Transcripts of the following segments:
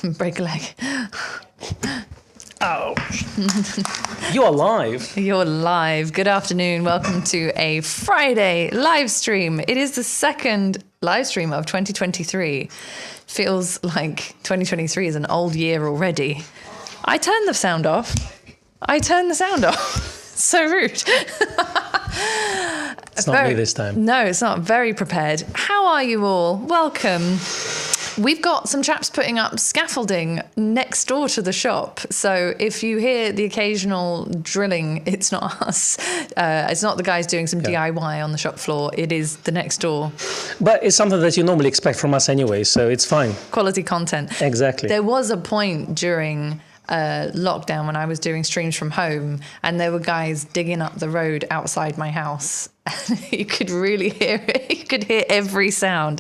break a leg. Ouch. You're live. You're live. Good afternoon. Welcome to a Friday live stream. It is the second live stream of 2023. Feels like 2023 is an old year already. I turned the sound off. So rude. It's not me this time. No, it's not. Very prepared. How are you all? Welcome. We've got some chaps putting up scaffolding next door to the shop. So if you hear the occasional drilling, it's not us. It's not the guys doing some DIY on the shop floor. It is the next door. But it's something that you normally expect from us anyway, so it's fine. Quality content. Exactly. There was a point during lockdown when I was doing streams from home, and there were guys digging up the road outside my house. You could really hear it. You could hear every sound.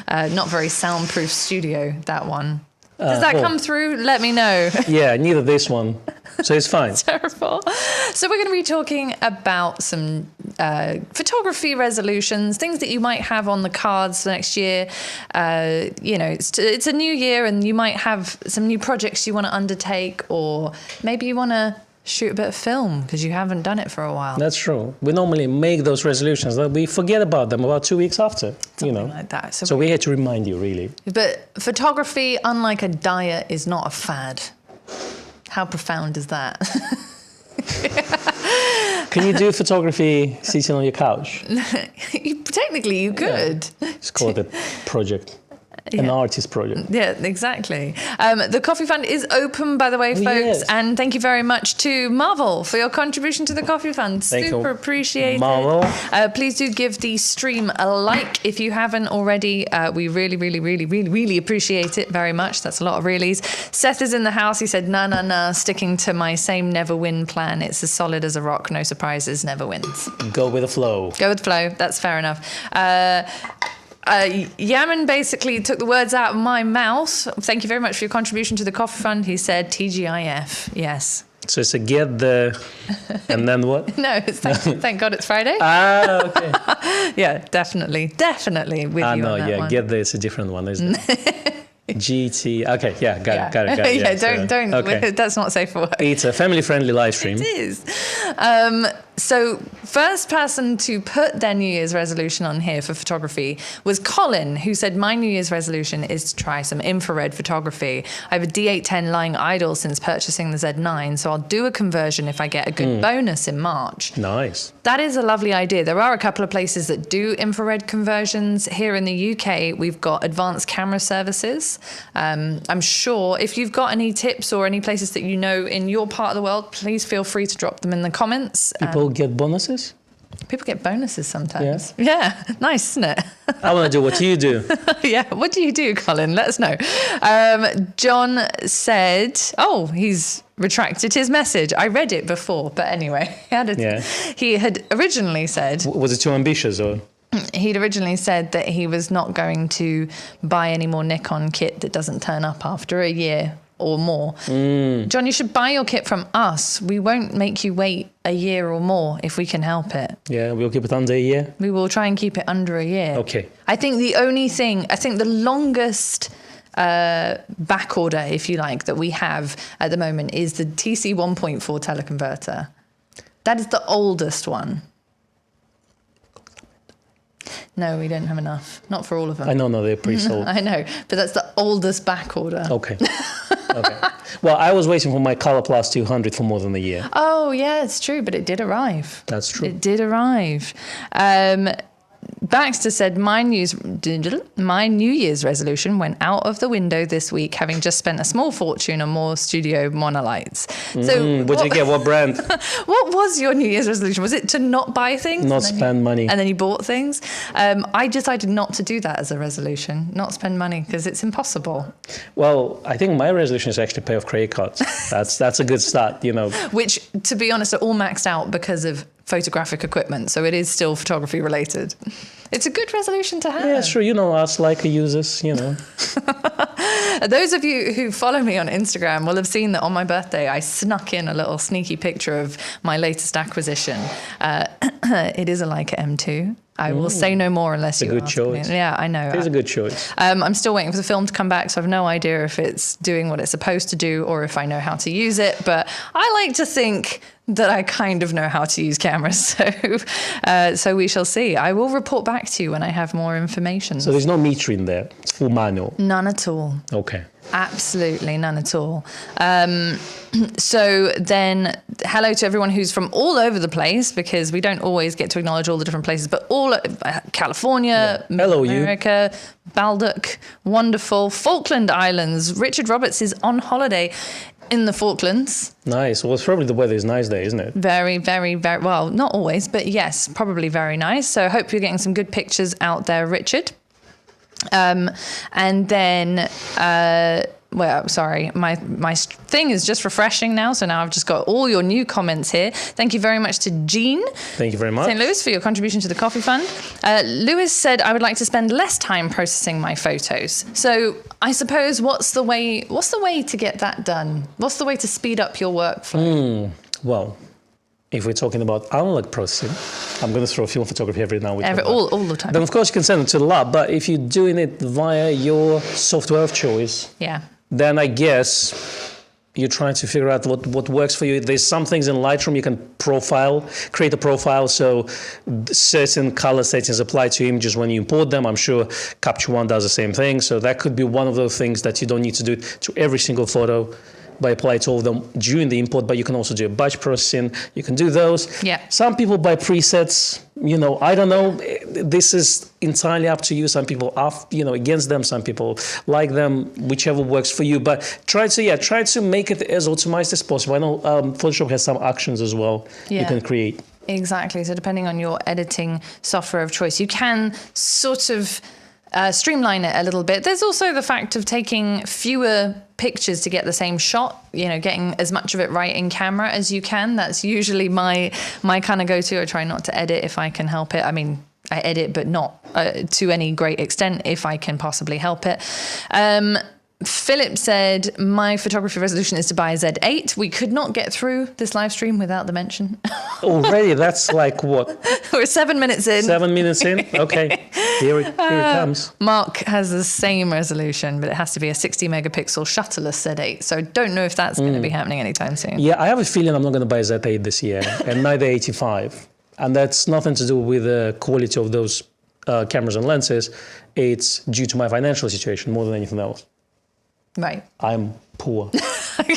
Not very soundproof studio, that one. Does that come through? Let me know. Yeah, neither this one. So it's fine. Terrible. So we're going to be talking about some photography resolutions, things that you might have on the cards for next year. It's a new year and you might have some new projects you want to undertake, or maybe you want to shoot a bit of film because you haven't done it for a while. That's true. We normally make those resolutions, but we forget about them about 2 weeks after. Something like that. So we're here to remind you, really. But photography, unlike a diet, is not a fad. How profound is that? Can you do photography sitting on your couch? Technically, you could. Yeah. Just call it a project. An artist project. Yeah, exactly. The Coffee Fund is open, by the way, folks. Yes. And thank you very much to Marvel for your contribution to the Coffee Fund. Super appreciated. Marvel. Please do give the stream a like if you haven't already. We really appreciate it very much. That's a lot of reallys. Seth is in the house. He said, nah, sticking to my same never win plan. It's as solid as a rock. No surprises, never wins. Go with the flow. That's fair enough. Yaman basically took the words out of my mouth. Thank you very much for your contribution to the Coffee Fund. He said TGIF. Yes. So it's a get the... And then what? No, it's thank God it's Friday. Okay. Yeah, definitely with you on that one. Get the, it's a different one, isn't it? GT. Okay, yeah, got it. Yeah, don't. Okay. That's not safe for work. It's a family-friendly live stream. It is. So first person to put their New Year's resolution on here for photography was Colin, who said, my New Year's resolution is to try some infrared photography. I have a D810 lying idle since purchasing the Z9, so I'll do a conversion if I get a good bonus in March. Nice. That is a lovely idea. There are a couple of places that do infrared conversions. Here in the UK, we've got Advanced Camera Services. I'm sure if you've got any tips or any places that you know in your part of the world, please feel free to drop them in the comments. People get bonuses? People get bonuses sometimes. Yeah, nice, isn't it? I want to do what you do. Yeah, what do you do, Colin? Let us know. John said, he's retracted his message. I read it before, but anyway, he had originally said... Was it too ambitious or...? He'd originally said that he was not going to buy any more Nikon kit that doesn't turn up after a year or more. John, you should buy your kit from us. We won't make you wait a year or more if we can help it. Yeah, we'll keep it under a year. We will try and keep it under a year. Okay. I think the longest back order, if you like, that we have at the moment is the TC 1.4 teleconverter. That is the oldest one. No, we don't have enough. Not for all of them. I know, they're pre-sold. I know, but that's the oldest back order. Okay. Well, I was waiting for my Color Plus 200 for more than a year. Oh, yeah, it's true, but it did arrive. That's true. It did arrive. Baxter said, my New Year's resolution went out of the window this week, having just spent a small fortune on more studio monolights. So, what did you get? What brand? What was your New Year's resolution? Was it to not buy things? Not spend money. And then you bought things? I decided not to do that as a resolution, not spend money, because it's impossible. Well, I think my resolution is actually pay off credit cards. That's a good start, Which, to be honest, are all maxed out because of photographic equipment, so it is still photography related. It's a good resolution to have. Yeah, sure. Us Leica users, Those of you who follow me on Instagram will have seen that on my birthday I snuck in a little sneaky picture of my latest acquisition. It is a Leica M2. I will say no more unless you a good ask choice. me. Yeah, I know. It's a good choice. I'm still waiting for the film to come back, so I've no idea if it's doing what it's supposed to do or if I know how to use it. But I like to think that I kind of know how to use cameras. So we shall see. I will report back to you when I have more information. So there's no meter in there. It's full manual. None at all. Okay. Absolutely none at all. So then hello to everyone who's from all over the place, because we don't always get to acknowledge all the different places, but all California, Hello, America, Baldock, wonderful, Falkland Islands. Richard Roberts is on holiday in the Falklands. Nice. Well, it's probably the weather is nice there, isn't it? Very, very, very, well, not always, but yes, probably very nice. So I hope you're getting some good pictures out there, Richard. And then, well, sorry, my thing is just refreshing now. So now I've just got all your new comments here. Thank you very much to Jean. Thank you very much. St. Louis for your contribution to the coffee fund. Lewis said, I would like to spend less time processing my photos. So I suppose what's the way to get that done? What's the way to speed up your workflow? Well, if we're talking about analog processing, I'm going to throw film photography every now and then. All the time. Then of course you can send it to the lab, but if you're doing it via your software of choice, Yeah. then I guess you're trying to figure out what works for you. There's some things in Lightroom you can create a profile, so certain color settings apply to images when you import them. I'm sure Capture One does the same thing, so that could be one of those things that you don't need to do it to every single photo, but apply to all of them during the import. But you can also do a batch processing. You can do those. Yeah. Some people buy presets. I don't know. This is entirely up to you. Some people are, against them. Some people like them. Whichever works for you. But try to make it as optimized as possible. I know Photoshop has some actions as well you can create. Exactly. So depending on your editing software of choice, you can sort of streamline it a little bit. There's also the fact of taking fewer pictures to get the same shot, getting as much of it right in camera as you can. That's usually my kind of go-to. I try not to edit if I can help it. I mean, I edit, but not to any great extent if I can possibly help it. Philip said, my photography resolution is to buy a Z8. We could not get through this live stream without the mention. Already, that's like what? We're 7 minutes in. 7 minutes in? Okay, here it comes. Mark has the same resolution, but it has to be a 60 megapixel shutterless Z8. So don't know if that's going to be happening anytime soon. Yeah, I have a feeling I'm not going to buy a Z8 this year, and neither 85. And that's nothing to do with the quality of those cameras and lenses. It's due to my financial situation more than anything else. Right. I'm poor.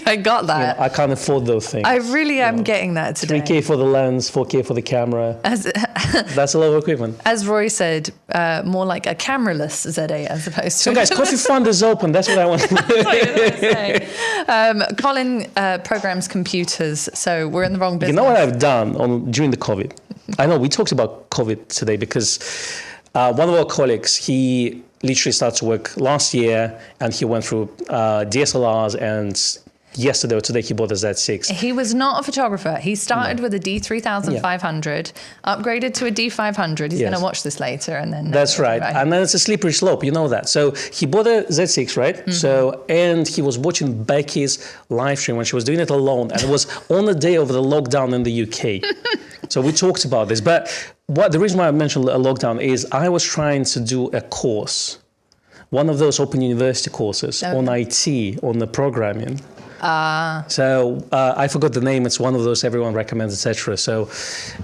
I got that. I can't afford those things. I really am getting that today. 3K for the lens, 4K for the camera. That's a lot of equipment. As Roy said, more like a cameraless Z8 as opposed to... So guys, Coffee Fund is open. That's what I want to say. Colin programs computers, so we're in the wrong business. You know what I've done during the COVID? I know we talked about COVID today because one of our colleagues, he literally started to work last year, and he went through DSLRs, and yesterday or today he bought a Z6. He was not a photographer. He started with a D3500, upgraded to a D500. He's going to watch this later, and then... That's right. And then it's a slippery slope, you know that. So he bought a Z6, right? Mm-hmm. So, and he was watching Becky's live stream when she was doing it alone, and it was on the day of the lockdown in the UK. So we talked about this, but the reason why I mentioned a lockdown is I was trying to do a course, one of those Open University courses on IT, on the programming. So I forgot the name. It's one of those everyone recommends, etc. So,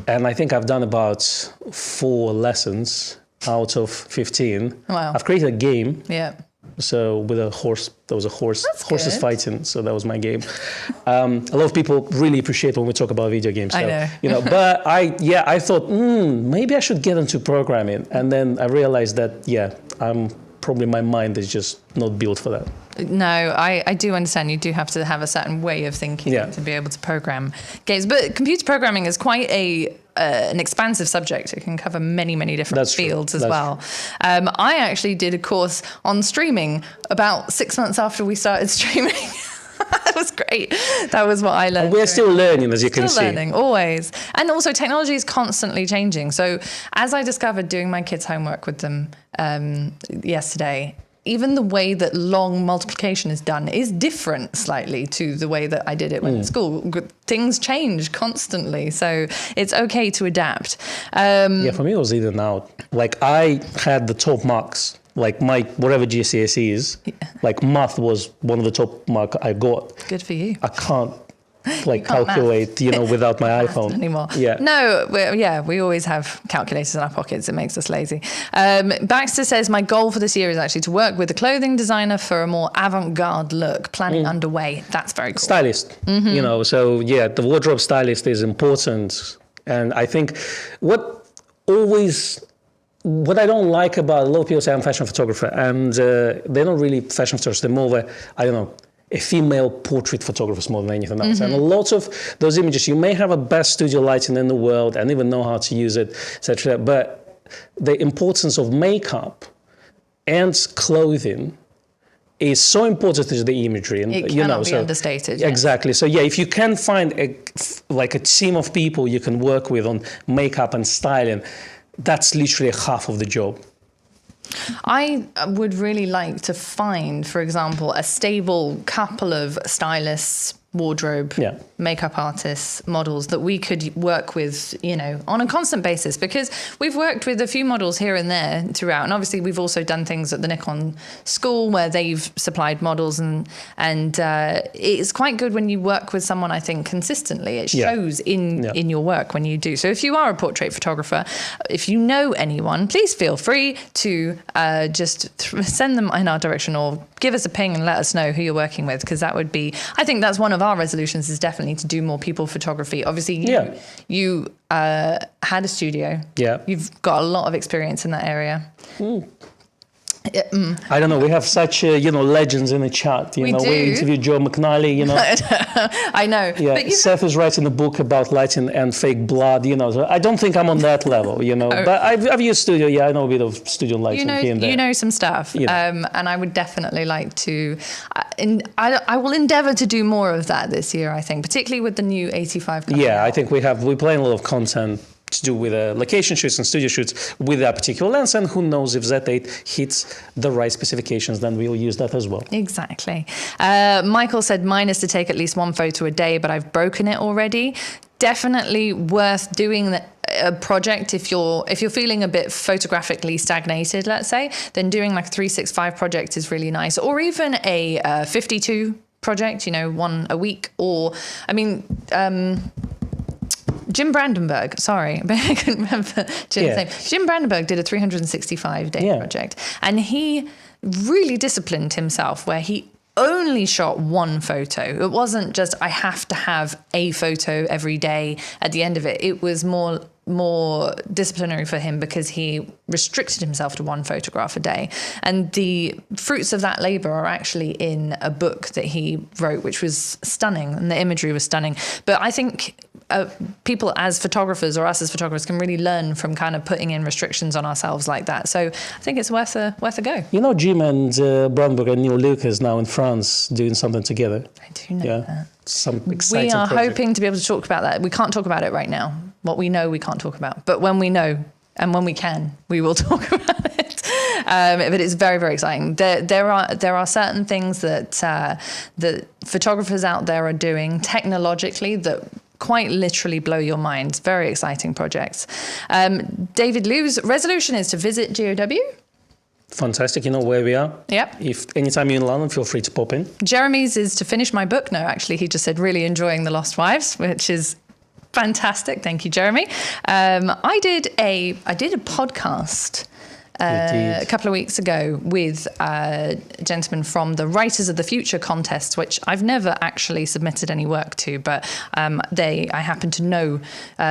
and I think I've done about 4 lessons out of 15. Wow. I've created a game. Yeah. So with a horse, there was a horse. That's horses good. fighting. So that was my game. A lot of people really appreciate when we talk about video games. So, I know. But I thought maybe I should get into programming, and then I realized that probably my mind is just not built for that. No, I do understand. You do have to have a certain way of thinking to be able to program games. But computer programming is quite an expansive subject. It can cover many, many different fields as well. I actually did a course on streaming about 6 months after we started streaming. That was great. That was what I learned. And we're still learning, as you can see. Still learning, always. And also technology is constantly changing. So as I discovered doing my kids' homework with them yesterday, even the way that long multiplication is done is different slightly to the way that I did it when at school. Things change constantly, so it's okay to adapt. Yeah, for me it was even out. Like I had the top marks. Like my whatever GCSE is, like math was one of the top mark I got. Good for you. I can't can't calculate, without my iPhone anymore. Yeah. No, we always have calculators in our pockets. It makes us lazy. Baxter says, my goal for this year is actually to work with a clothing designer for a more avant-garde look. Planning underway. That's very cool. Stylist, so yeah, the wardrobe stylist is important. And I think what I don't like about a lot of people say I'm a fashion photographer, and they're not really fashion photographers. They're more of a female portrait photographer more than anything else. And a lot of those images, you may have a best studio lighting in the world and even know how to use it, etc. But the importance of makeup and clothing is so important to the imagery. And, it cannot be understated. Exactly. So yeah, if you can find a team of people you can work with on makeup and styling, that's literally half of the job. I would really like to find, for example, a stable couple of stylists, wardrobe, makeup artists, models that we could work with, on a constant basis, because we've worked with a few models here and there throughout. And obviously we've also done things at the Nikon school where they've supplied models, and it's quite good when you work with someone, I think, consistently. It shows in your work when you do. So if you are a portrait photographer, if you know anyone, please feel free to just send them in our direction or give us a ping and let us know who you're working with, because that would be, I think that's one of our resolutions, is definitely to do more people photography. Obviously, you had a studio. Yeah. You've got a lot of experience in that area. I don't know. We have such legends in the chat. We interviewed Joe McNally. I know. Yeah. But Seth is writing a book about lighting and fake blood. So I don't think I'm on that level. But I've used studio. Yeah, I know a bit of studio lighting here and there. You know some stuff. And I would definitely like to. I will endeavour to do more of that this year. I think, particularly with the new 85. Yeah, I think we're playing a lot of content to do with location shoots and studio shoots with that particular lens, and who knows if Z8 hits the right specifications, then we'll use that as well. Exactly. Michael said mine is to take at least one photo a day, but I've broken it already. Definitely worth doing a project if you're feeling a bit photographically stagnated, let's say, then doing like a 365 project is really nice, or even a 52 project, one a week, or Jim Brandenburg, sorry, I couldn't remember Jim's name. Jim Brandenburg did a 365-day project, and he really disciplined himself where he only shot one photo. It wasn't just, I have to have a photo every day at the end of it. It was more disciplinary for him because he restricted himself to one photograph a day. And the fruits of that labor are actually in a book that he wrote, which was stunning, and the imagery was stunning. But I think people as photographers, or us as photographers, can really learn from kind of putting in restrictions on ourselves like that. So I think it's worth a go. Jim and Brandenburg and Neil Lucas now in France doing something together. I do know that. Some exciting We are project. hoping to be able to talk about that. We can't talk about it right now. What we know, we can't talk about. But when we know, and when we can, we will talk about it. But it's very, very exciting. There are certain things that photographers out there are doing technologically that quite literally blow your mind. Very exciting projects. David Liu's resolution is to visit GOW. Fantastic. You know where we are. Yep. If anytime you're in London, feel free to pop in. Jeremy's is to finish my book. No, actually, he just said really enjoying The Lost Wives, which is fantastic. Thank you, Jeremy. I did a podcast a couple of weeks ago with a gentleman from the Writers of the Future contest, which I've never actually submitted any work to, but I happen to know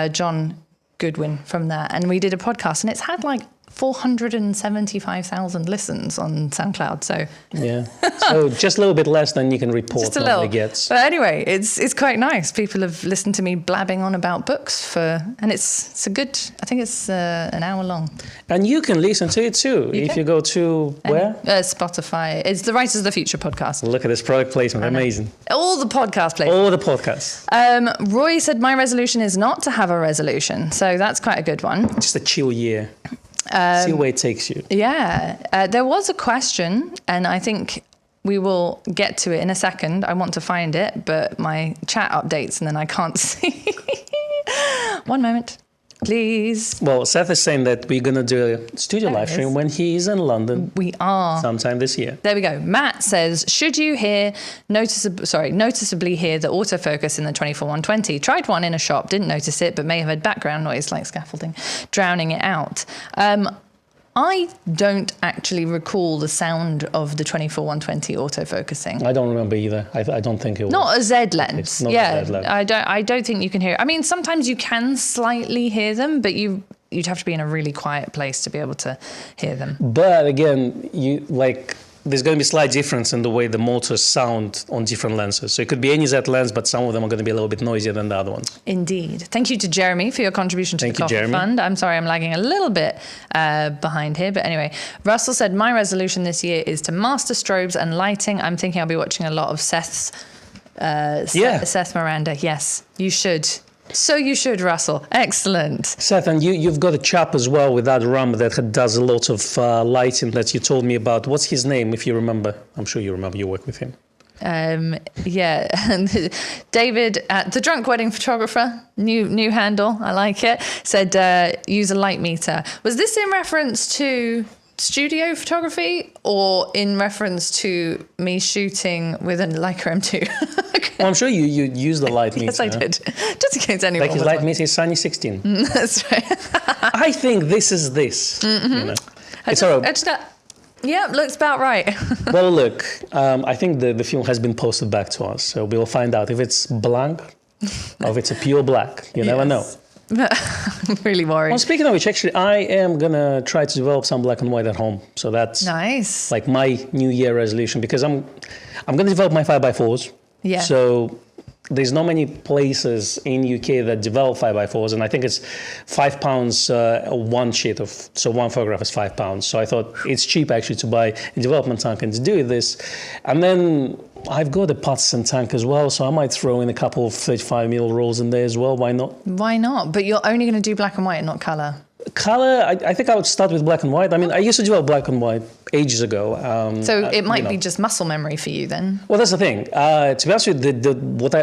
John Goodwin from there, and we did a podcast, and it's had like 475,000 listens on SoundCloud. So so just a little bit less than you can report. Just a little. Gets. But anyway, it's quite nice. People have listened to me blabbing on about books and it's a good. I think it's an hour long. And you can listen to it too if you go to where? Spotify. It's the Writers of the Future podcast. Look at this product placement. Amazing. All the podcast placements. All the podcasts. Roy said my resolution is not to have a resolution, so that's quite a good one. Just a chill year. See where it takes you. Yeah. There was a question, and I think we will get to it in a second. I want to find it, but my chat updates and then I can't see. One moment, please. Well, Seth is saying that we're going to do a studio live stream when he is in London. We are. Sometime this year. There we go. Matt says, should you noticeably hear the autofocus in the 24-120? Tried one in a shop, didn't notice it, but may have had background noise like scaffolding, drowning it out. I don't actually recall the sound of the 24-120 autofocusing. I don't remember either. I don't think it was. Not a Z lens. It's not yeah, a Z lens. I don't think you can hear it. I mean, sometimes you can slightly hear them, but you'd have to be in a really quiet place to be able to hear them. But again, there's going to be slight difference in the way the motors sound on different lenses. So it could be any Z lens, but some of them are going to be a little bit noisier than the other ones. Indeed. Thank you to Jeremy for your contribution to the Coffee Fund. I'm sorry I'm lagging a little bit behind here. But anyway, Russell said, my resolution this year is to master strobes and lighting. I'm thinking I'll be watching a lot of Seth Miranda. Yes, you should. So you should, Russell. Excellent. Seth, and you've got a chap as well with that rum that does a lot of lighting that you told me about. What's his name, if you remember? I'm sure you remember. You work with him. Yeah. David at the Drunk Wedding Photographer, new handle. I like it. Said use a light meter. Was this in reference to studio photography or in reference to me shooting with a Leica M2? Okay. Well, I'm sure you use the light meter. Yes, I did. Just in case anyone his light meter is Sunny 16. That's right. I think this is this. Mm-hmm. Yeah, looks about right. Well, look, I think the film has been posted back to us, so we'll find out if it's blank or if it's a pure black. You never know. I'm really worried. Well, speaking of which, actually, I am going to try to develop some black and white at home. So that's nice. Like my New Year resolution, because I'm going to develop my 5x4s. Yeah. So there's not many places in UK that develop 5x4s, and I think it's £5 one sheet of, so one photograph is £5. So I thought it's cheap actually to buy a development tank and to do this. And then I've got a Patterson tank as well, so I might throw in a couple of 35mm rolls in there as well. Why not? Why not? But you're only going to do black and white and not colour. Color, I think I would start with black and white. I mean, I used to develop black and white ages ago. So it might be just muscle memory for you then? Well, that's the thing. To be honest with you,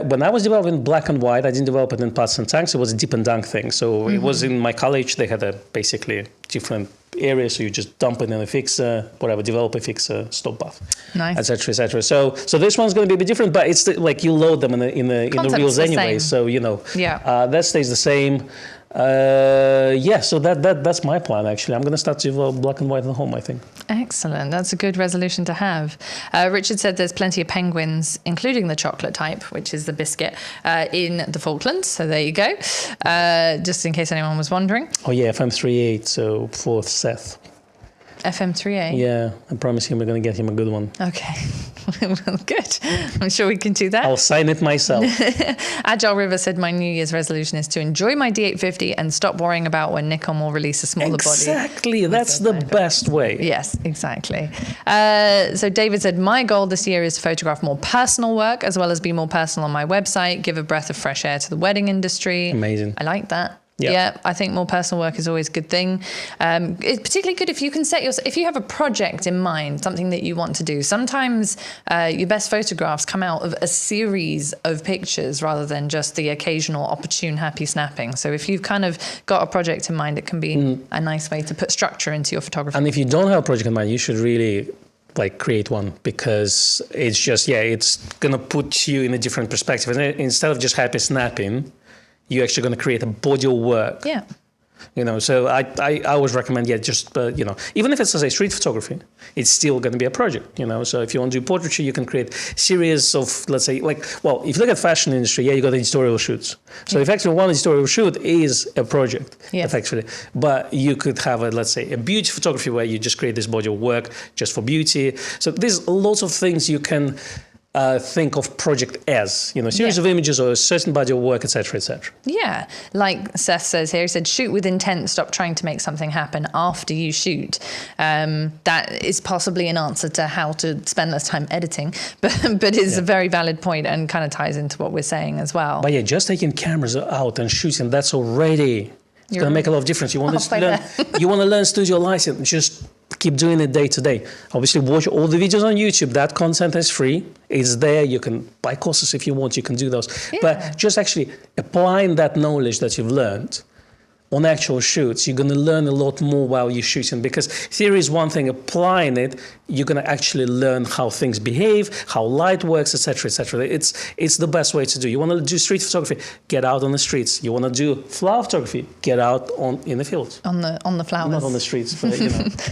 when I was developing black and white, I didn't develop it in Patterson tanks. It was a dip and dunk thing. So it was in my college. They had basically different areas. So you just dump it in a fixer, whatever, develop a fixer, stop bath, nice, etc., etc. So this one's going to be a bit different, but it's like you load them in the reels anyway. So that stays the same. So that's my plan actually. I'm going to start to develop black and white at home, I think. Excellent. That's a good resolution to have. Richard said there's plenty of penguins, including the chocolate type, which is the biscuit, in the Falklands. So there you go. Just in case anyone was wondering. Oh yeah, FM38. So for Seth. FM3A? Yeah, I promise him we're going to get him a good one. Okay. Well, good. I'm sure we can do that. I'll sign it myself. Agile River said my New Year's resolution is to enjoy my D850 and stop worrying about when Nikon will release a smaller body. Exactly. That's the best way. Yes, exactly. So David said, my goal this year is to photograph more personal work as well as be more personal on my website, give a breath of fresh air to the wedding industry. Amazing. I like that. Yep. Yeah, I think more personal work is always a good thing. It's particularly good if you can if you have a project in mind, something that you want to do. Sometimes your best photographs come out of a series of pictures rather than just the occasional opportune happy snapping. So if you've kind of got a project in mind, it can be a nice way to put structure into your photography. And if you don't have a project in mind, you should really create one, because it's just, it's going to put you in a different perspective. And instead of just happy snapping, you're actually going to create a body of work. Yeah. So I always recommend, just, even if it's, say, street photography, it's still going to be a project, So if you want to do portraiture, you can create series of, let's say, if you look at fashion industry, you got editorial shoots. So effectively, one editorial shoot is a project, effectively. But you could have, let's say, a beauty photography where you just create this body of work just for beauty. So there's lots of things you can think of project as, series of images or a certain body of work, etc., etc. Yeah, like Seth says here, he said, shoot with intent, stop trying to make something happen after you shoot. That is possibly an answer to how to spend less time editing, but is a very valid point and kind of ties into what we're saying as well. But just taking cameras out and shooting, that's already It's going to make a lot of difference. You want to Halfway learn, you want to learn studio lighting, just keep doing it day to day. Obviously, watch all the videos on YouTube. That content is free. It's there. You can buy courses if you want. You can do those. Yeah. But just actually applying that knowledge that you've learned on actual shoots, you're going to learn a lot more while you're shooting, because theory is one thing, applying it, you're going to actually learn how things behave, how light works, etc., etc. It's the best way to do. You want to do street photography, get out on the streets. You want to do flower photography, get out in the fields. On the flowers. Not on the streets, but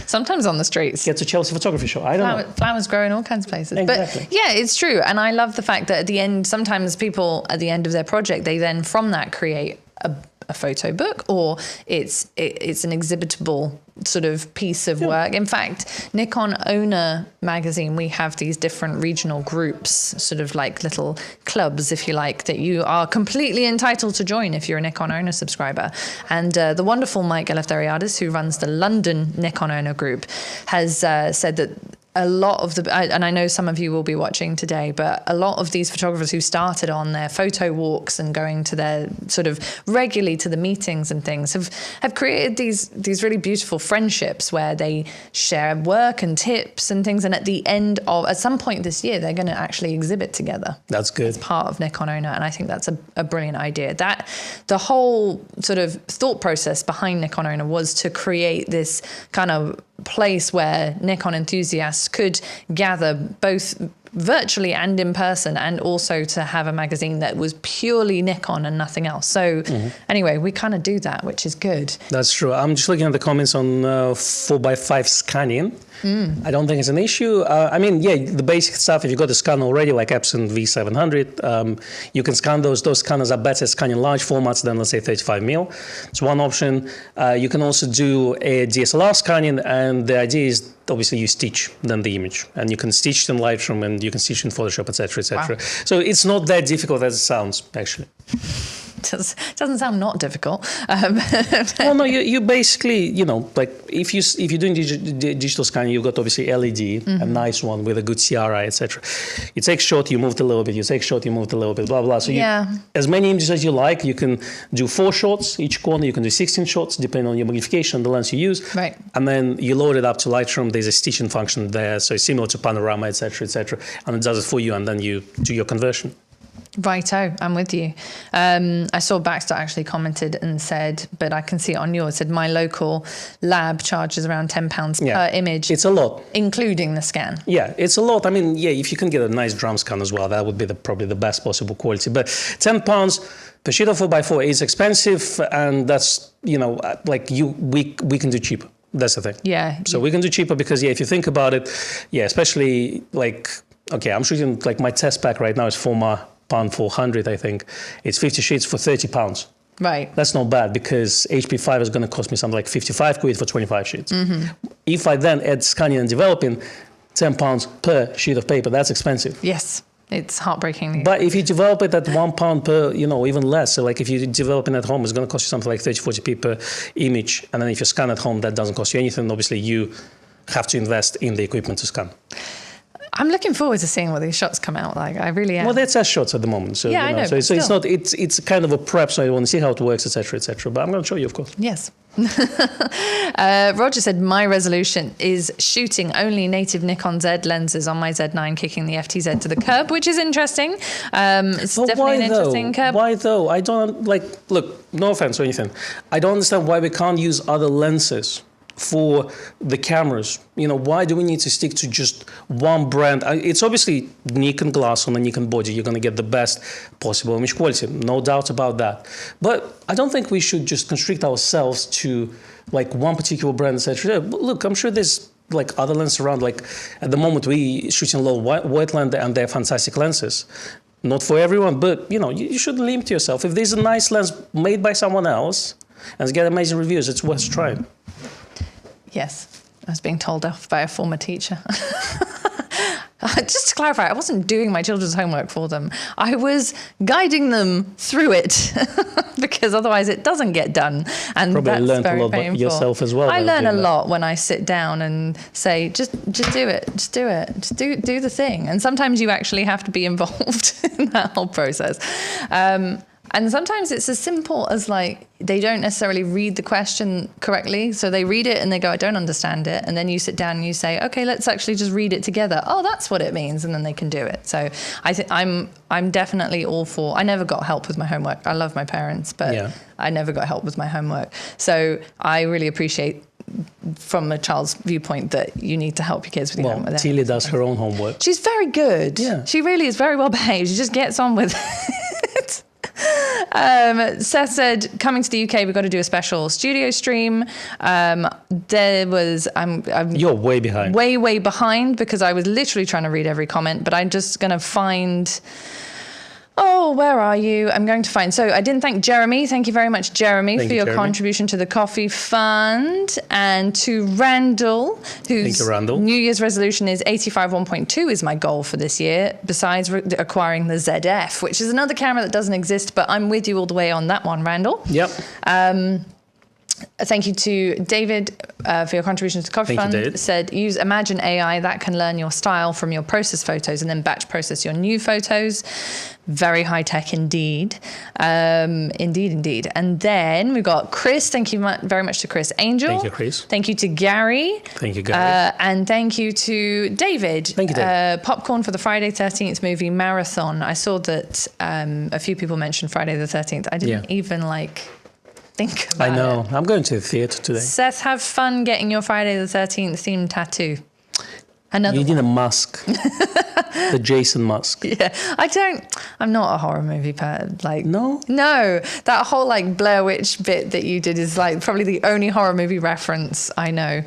Sometimes on the streets. Get to Chelsea Photography Show. I don't know. Flowers grow in all kinds of places. Exactly. But yeah, it's true. And I love the fact that at the end, sometimes people at the end of their project, they then from that create a photo book, or it's an exhibitable sort of piece of work. In fact, Nikon Owner magazine, we have these different regional groups, sort of like little clubs, if you like, that you are completely entitled to join if you're a Nikon Owner subscriber. And the wonderful Mike Eleftheriadis, who runs the London Nikon Owner group, has said that a lot of and I know some of you will be watching today, but a lot of these photographers who started on their photo walks and going to their sort of regularly to the meetings and things have created these really beautiful friendships where they share work and tips and things. And at the end of, at some point this year, they're going to actually exhibit together. That's good. As part of Nikon Owner. And I think that's a brilliant idea. That the whole sort of thought process behind Nikon Owner was to create this kind of place where Nikon enthusiasts could gather both virtually and in person, and also to have a magazine that was purely Nikon and nothing else. So anyway, we kind of do that, which is good. That's true. I'm just looking at the comments on 4x5 scanning. I don't think it's an issue. I mean, yeah, the basic stuff, if you've got a scanner already, like Epson V700, you can scan those. Those scanners are better at scanning large formats than, let's say, 35mm. It's one option. You can also do a DSLR scanning, and the idea is obviously you stitch then the image, and you can stitch it in Lightroom, and you can stitch in Photoshop, etc., etc. Wow. So it's not that difficult as it sounds, actually. Doesn't sound not difficult. Well, no, you basically, you know, like if you're doing digital scanning, you've got obviously LED, a nice one with a good CRI, etc. You take shot, you move it a little bit. You take shot, you move it a little bit. Blah blah. So as many images as you like. You can do 4 shots each corner. You can do 16 shots depending on your magnification, the lens you use. Right. And then you load it up to Lightroom. There's a stitching function there, so it's similar to Panorama, etc., etc. And it does it for you, and then you do your conversion. Righto, I'm with you. I saw Baxter actually commented and said, but I can see it on yours, said my local lab charges around £10 per image. It's a lot. Including the scan. Yeah, it's a lot. I mean, yeah, if you can get a nice drum scan as well, that would be probably the best possible quality. But £10 per sheet of 4x4 is expensive, and that's, you know, like we can do cheaper. That's the thing. Yeah. So we can do cheaper because, yeah, if you think about it, yeah, especially like, okay, I'm shooting, like my test pack right now is £400, I think. It's 50 sheets for £30. Right. That's not bad, because HP5 is going to cost me something like 55 quid for 25 sheets. If I then add scanning and developing, £10 per sheet of paper, that's expensive. Yes. It's heartbreaking. But if you develop it at £1 per, you know, even less. So like if you develop it at home, it's going to cost you something like 30-40p per image. And then if you scan at home, that doesn't cost you anything. Obviously, you have to invest in the equipment to scan. I'm looking forward to seeing what these shots come out like. I really am. Well, they're test shots at the moment. So, yeah, you know, I know. So it's not. It's kind of a prep. So I want to see how it works, etc., etc. But I'm going to show you, of course. Yes. Roger said my resolution is shooting only native Nikon Z lenses on my Z9, kicking the FTZ to the curb, which is interesting. It's but definitely an interesting curb. Why though? I don't like. Look, no offense or anything. I don't understand why we can't use other lenses for the cameras. You know, why do we need to stick to just one brand? It's obviously Nikon glass on a Nikon body. You're going to get the best possible image quality, no doubt about that. But I don't think we should just constrict ourselves to like one particular brand, etc. Look, I'm sure there's like other lenses around. Like at the moment, we shooting low white lens, and they're fantastic lenses. Not for everyone, but you know, you shouldn't limit yourself. If there's a nice lens made by someone else and it's got amazing reviews, it's worth trying. Yes, I was being told off by a former teacher. Just to clarify, I wasn't doing my children's homework for them. I was guiding them through it because otherwise it doesn't get done. And probably that's learned very a lot painful. about yourself as well. I learn a lot when I sit down and say, just do it, just do it, just do the thing. And sometimes you actually have to be involved in that whole process. And sometimes it's as simple as like they don't necessarily read the question correctly. So they read it and they go, I don't understand it. And then you sit down and you say, okay, let's actually just read it together. Oh, that's what it means. And then they can do it. So I think I'm definitely all for, I never got help with my homework. I love my parents, but I never got help with my homework. So I really appreciate from a child's viewpoint that you need to help your kids with your homework. Tilly does her own homework. She's very good. Yeah. She really is very well behaved. She just gets on with it. Seth said, coming to the UK, we've got to do a special studio stream. There was, You're way behind. Way behind because I was literally trying to read every comment, but I'm just going to find... Oh, where are you? I'm going to find... So I didn't thank Jeremy. Thank you very much, Jeremy, for your contribution to the coffee fund. And to Randall, whose New Year's resolution is 85 1.2 is my goal for this year, besides acquiring the ZF, which is another camera that doesn't exist, but I'm with you all the way on that one, Randall. Yep. Thank you to David for your contribution to the Coffee Fund. David. Said, use Imagen AI. That can learn your style from your process photos and then batch process your new photos. Very high tech indeed. Indeed. And then we've got Chris. Thank you very much to Chris Angel. Thank you, Chris. Thank you to Gary. Thank you, Gary. And thank you to David. Thank you, David. Popcorn for the Friday 13th movie marathon. I saw that a few people mentioned Friday the 13th. I didn't even think about it. I know. I'm going to the theatre today. Seth, have fun getting your Friday the 13th themed tattoo. You need a mask. The Jason mask. Yeah. I'm not a horror movie person. No? No. That whole Blair Witch bit that you did is probably the only horror movie reference I know.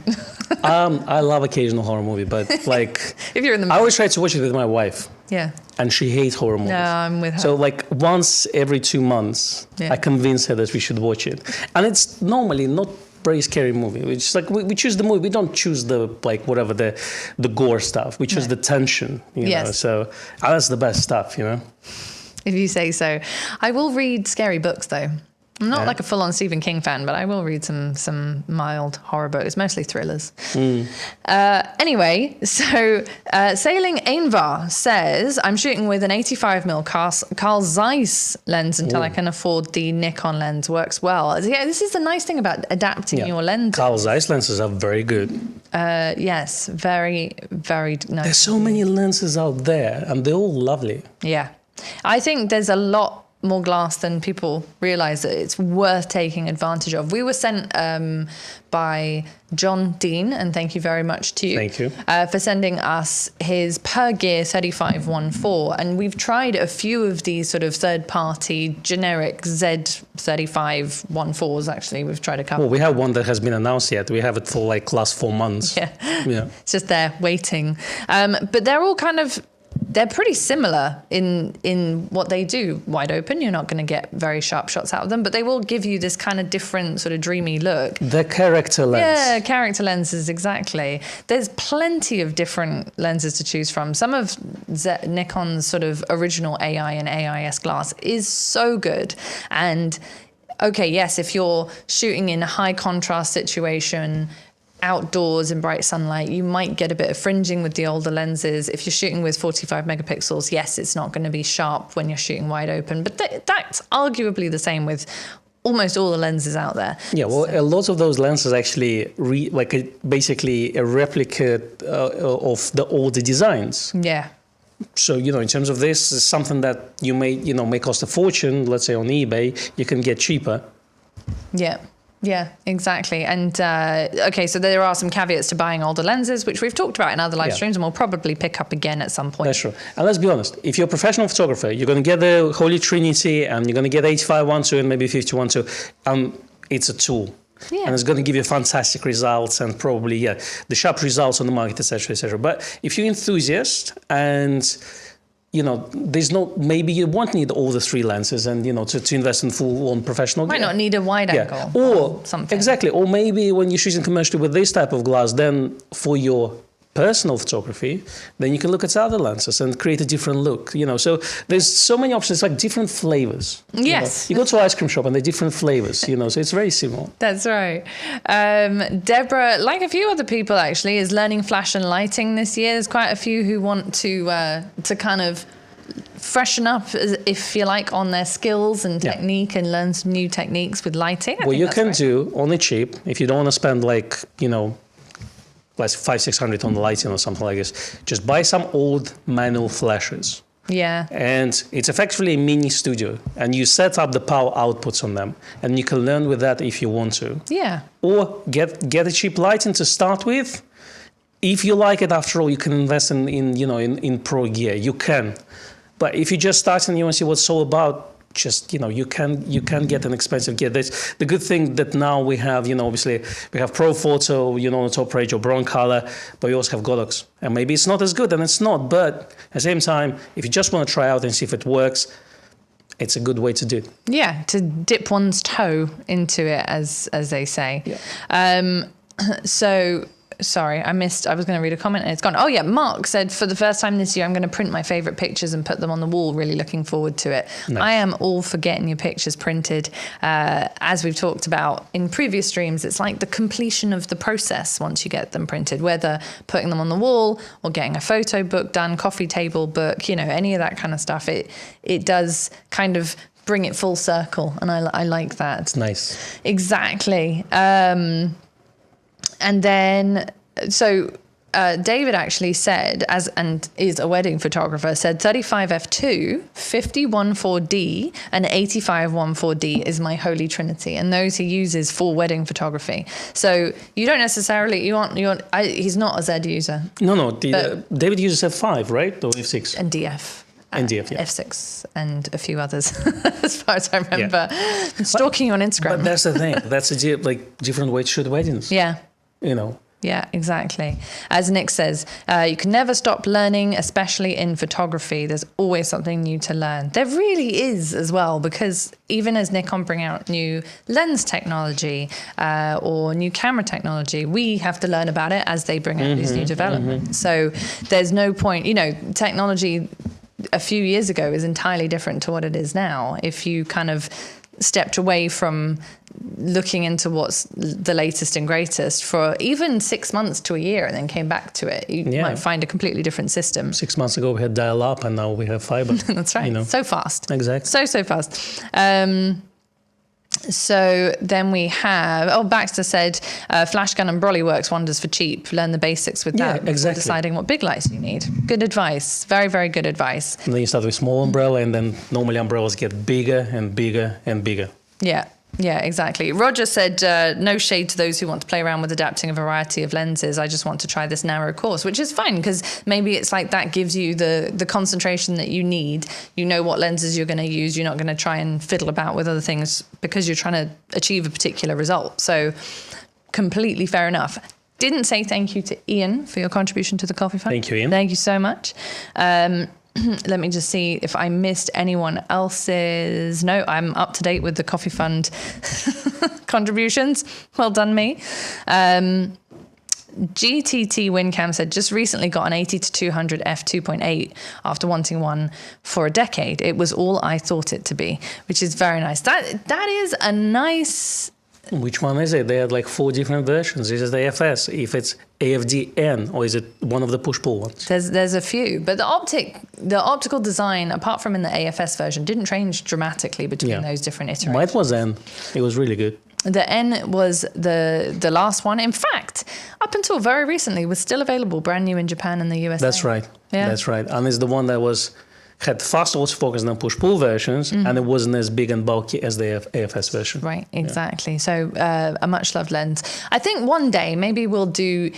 I love occasional horror movie, but if you're in the I always try to watch it with my wife. Yeah. And she hates horror movies. No, I'm with her. So once every 2 months, I convince her that we should watch it. And it's normally not very scary movie. It's we choose the movie. We don't choose the whatever the gore stuff. We choose the tension. You know. So that's the best stuff. You know. If you say so. I will read scary books though. I'm not a full-on Stephen King fan, but I will read some mild horror books, mostly thrillers. Anyway, so Sailing Ainvar says, I'm shooting with an 85mm Carl Zeiss lens until I can afford the Nikon lens. Works well. Yeah, this is the nice thing about adapting your lens. Carl Zeiss lenses are very good. Yes, very, very nice. There's so many lenses out there, and they're all lovely. Yeah. I think there's a lot more glass than people realize that it's worth taking advantage of. We were sent by John Dean, and thank you very much to you. Thank you. For sending us his Per-Gear 3514. And we've tried a few of these sort of third-party generic Z3514s, actually. We've tried a couple. Well, we have one that has been announced yet. We have it for last 4 months. Yeah. It's just there waiting. But they're all they're pretty similar in what they do. Wide open, you're not going to get very sharp shots out of them, but they will give you this kind of different sort of dreamy look. The character lens. Yeah, character lenses, exactly. There's plenty of different lenses to choose from. Some of Nikon's sort of original AI and AIS glass is so good. And okay, yes, if you're shooting in a high contrast situation, outdoors in bright sunlight, you might get a bit of fringing with the older lenses. If you're shooting with 45 megapixels, yes, it's not going to be sharp when you're shooting wide open, but that's arguably the same with almost all the lenses out there. Yeah, well, a lot of those lenses actually basically a replica of the older designs. Yeah. So, in terms of this, is something that you may cost a fortune, let's say on eBay, you can get cheaper. Yeah. Yeah, exactly. And okay, so there are some caveats to buying older lenses, which we've talked about in other live streams, and we'll probably pick up again at some point. That's true. And let's be honest, if you're a professional photographer, you're going to get the Holy Trinity, and you're going to get 85-1.2 and maybe 50-1.2. It's a tool. Yeah. And it's going to give you fantastic results and probably, the sharp results on the market, etc., etc. But if you're an enthusiast and maybe you won't need all the 3 lenses and, to invest in full-on professional gear. Might not need a wide angle or something. Exactly. Or maybe when you're shooting commercially with this type of glass, then for your personal photography, then you can look at other lenses and create a different look. So there's so many options, different flavors. Yes. You go to an ice cream shop and they're different flavors, so it's very simple. That's right. Deborah, like a few other people actually, is learning flash and lighting this year. There's quite a few who want to kind of freshen up, if you like, on their skills and technique and learn some new techniques with lighting. Well, you can do only cheap if you don't want to spend like, like 500-600 on the lighting or something like this. Just buy some old manual flashes. Yeah. And it's effectively a mini studio, and you set up the power outputs on them, and you can learn with that if you want to. Yeah. Or get a cheap lighting to start with. If you like it, after all, you can invest in pro gear. You can, but if you just start and you want to see what it's all about, just you can get an expensive gear. That's the good thing that now we have. Obviously we have Pro Photo, on the top range, or Broncolor, but we also have Godox, and maybe it's not as good, and it's not. But at the same time, if you just want to try out and see if it works, it's a good way to do it. Yeah, to dip one's toe into it, as they say. Yeah. So. Sorry, I was going to read a comment and it's gone. Oh yeah, Mark said, for the first time this year, I'm going to print my favourite pictures and put them on the wall. Really looking forward to it. Nice. I am all for getting your pictures printed. As we've talked about in previous streams, it's like the completion of the process once you get them printed, whether putting them on the wall or getting a photo book done, coffee table book, any of that kind of stuff. It does kind of bring it full circle, and I like that. It's nice. Exactly. And then, so David actually said, and is a wedding photographer, said 35 f2, 50 1.4D, and 85 1.4D is my holy trinity, and those he uses for wedding photography. So you don't necessarily, he's not a Z user. No, David uses F5, right? Or F6? And DF. NDF, yeah. F6 and a few others, as far as I remember. Yeah. I'm stalking you on Instagram. But that's the thing. That's a different way to shoot weddings. Yeah. Yeah, exactly. As Nick says, you can never stop learning, especially in photography. There's always something new to learn. There really is as well, because even as Nikon bring out new lens technology or new camera technology, we have to learn about it as they bring out these new developments. So there's no point, technology a few years ago is entirely different to what it is now. If you kind of stepped away from looking into what's the latest and greatest for even 6 months to a year and then came back to it, you might find a completely different system. 6 months ago we had dial-up and now we have fiber. That's right. So fast. Exactly. So fast. So then we have, Baxter said, flash gun and brolly works wonders for cheap. Learn the basics with that before deciding what big lights you need. Good advice. Very, very good advice. And then you start with small umbrella, and then normally umbrellas get bigger and bigger and bigger. Yeah, exactly. Roger said, no shade to those who want to play around with adapting a variety of lenses. I just want to try this narrow course, which is fine, because maybe it's like that gives you the concentration that you need. You know what lenses you're going to use. You're not going to try and fiddle about with other things because you're trying to achieve a particular result. So completely fair enough. Didn't say thank you to Ian for your contribution to the Coffee Fund. Thank you, Ian. Thank you so much. Let me just see if I missed anyone else's. No, I'm up to date with the Coffee Fund contributions. Well done, me. GTT Wincam said, just recently got an 80 to 200 f2.8 after wanting one for a decade. It was all I thought it to be, which is very nice. That is a nice... Which one is it? They had like 4 different versions. Is it the AFS? If it's AFD-N, or is it one of the push-pull ones? There's a few, but the optical design, apart from in the AFS version, didn't change dramatically between those different iterations. Mine was N. It was really good. The N was the last one. In fact, up until very recently, was still available, brand new in Japan and the USA. That's right. Yeah. That's right. And it's the one that had fast autofocus and push-pull versions, and it wasn't as big and bulky as the AFS version. Right, exactly. So a much-loved lens. I think one day maybe we'll do,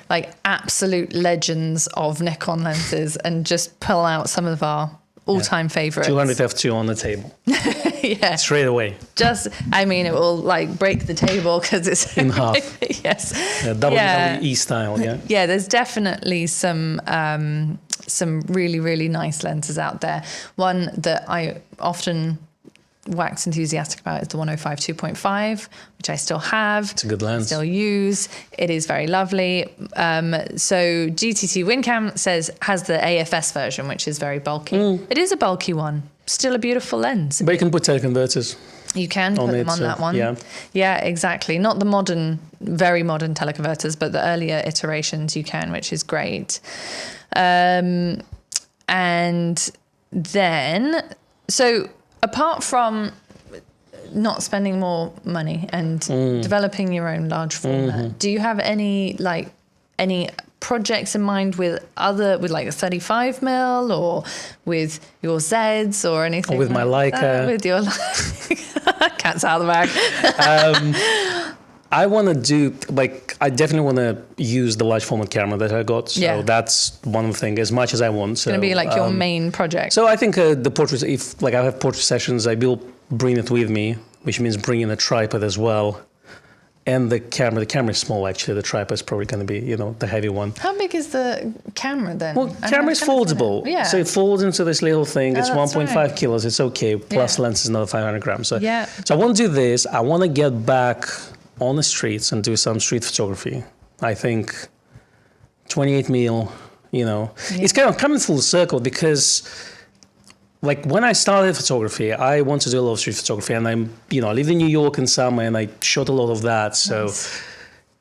like absolute legends of Nikon lenses and just pull out some of our all-time favorites. 200 f2 on the table. Yeah. Straight away. It will like break the table because it's... in half. Yes. WWE style, yeah. Yeah, there's definitely some really, really nice lenses out there. One that I often wax enthusiastic about is the 105 2.5, which I still have. It's a good lens. Still use. It is very lovely. So GTT Wincam has the AFS version, which is very bulky. It is a bulky one. Still a beautiful lens. But you can put teleconverters. You can put them on that one. Yeah, exactly. Not the very modern teleconverters, but the earlier iterations you can, which is great. And then, so apart from not spending more money and developing your own large format, do you have any projects in mind with like a 35 mil or with your Zeds or anything? Or with my Leica. With your cat's out of the bag. I want to do, I definitely want to use the large format camera that I got. So that's one thing, as much as I want. So, it's going to be like your main project. So I think the portraits, if I have portrait sessions, I will bring it with me, which means bringing a tripod as well. And the camera is small, actually. The tripod is probably going to be, the heavy one. How big is the camera then? Well, camera is foldable. Yeah. So it folds into this little thing. It's 1.5 kilos. It's okay. Plus lens is another 500 grams. So, so I want to do this. I want to get back on the streets and do some street photography. I think 28 mil, it's kind of coming full circle because when I started photography, I wanted to do a lot of street photography, and I lived in New York in summer, and I shot a lot of that. So,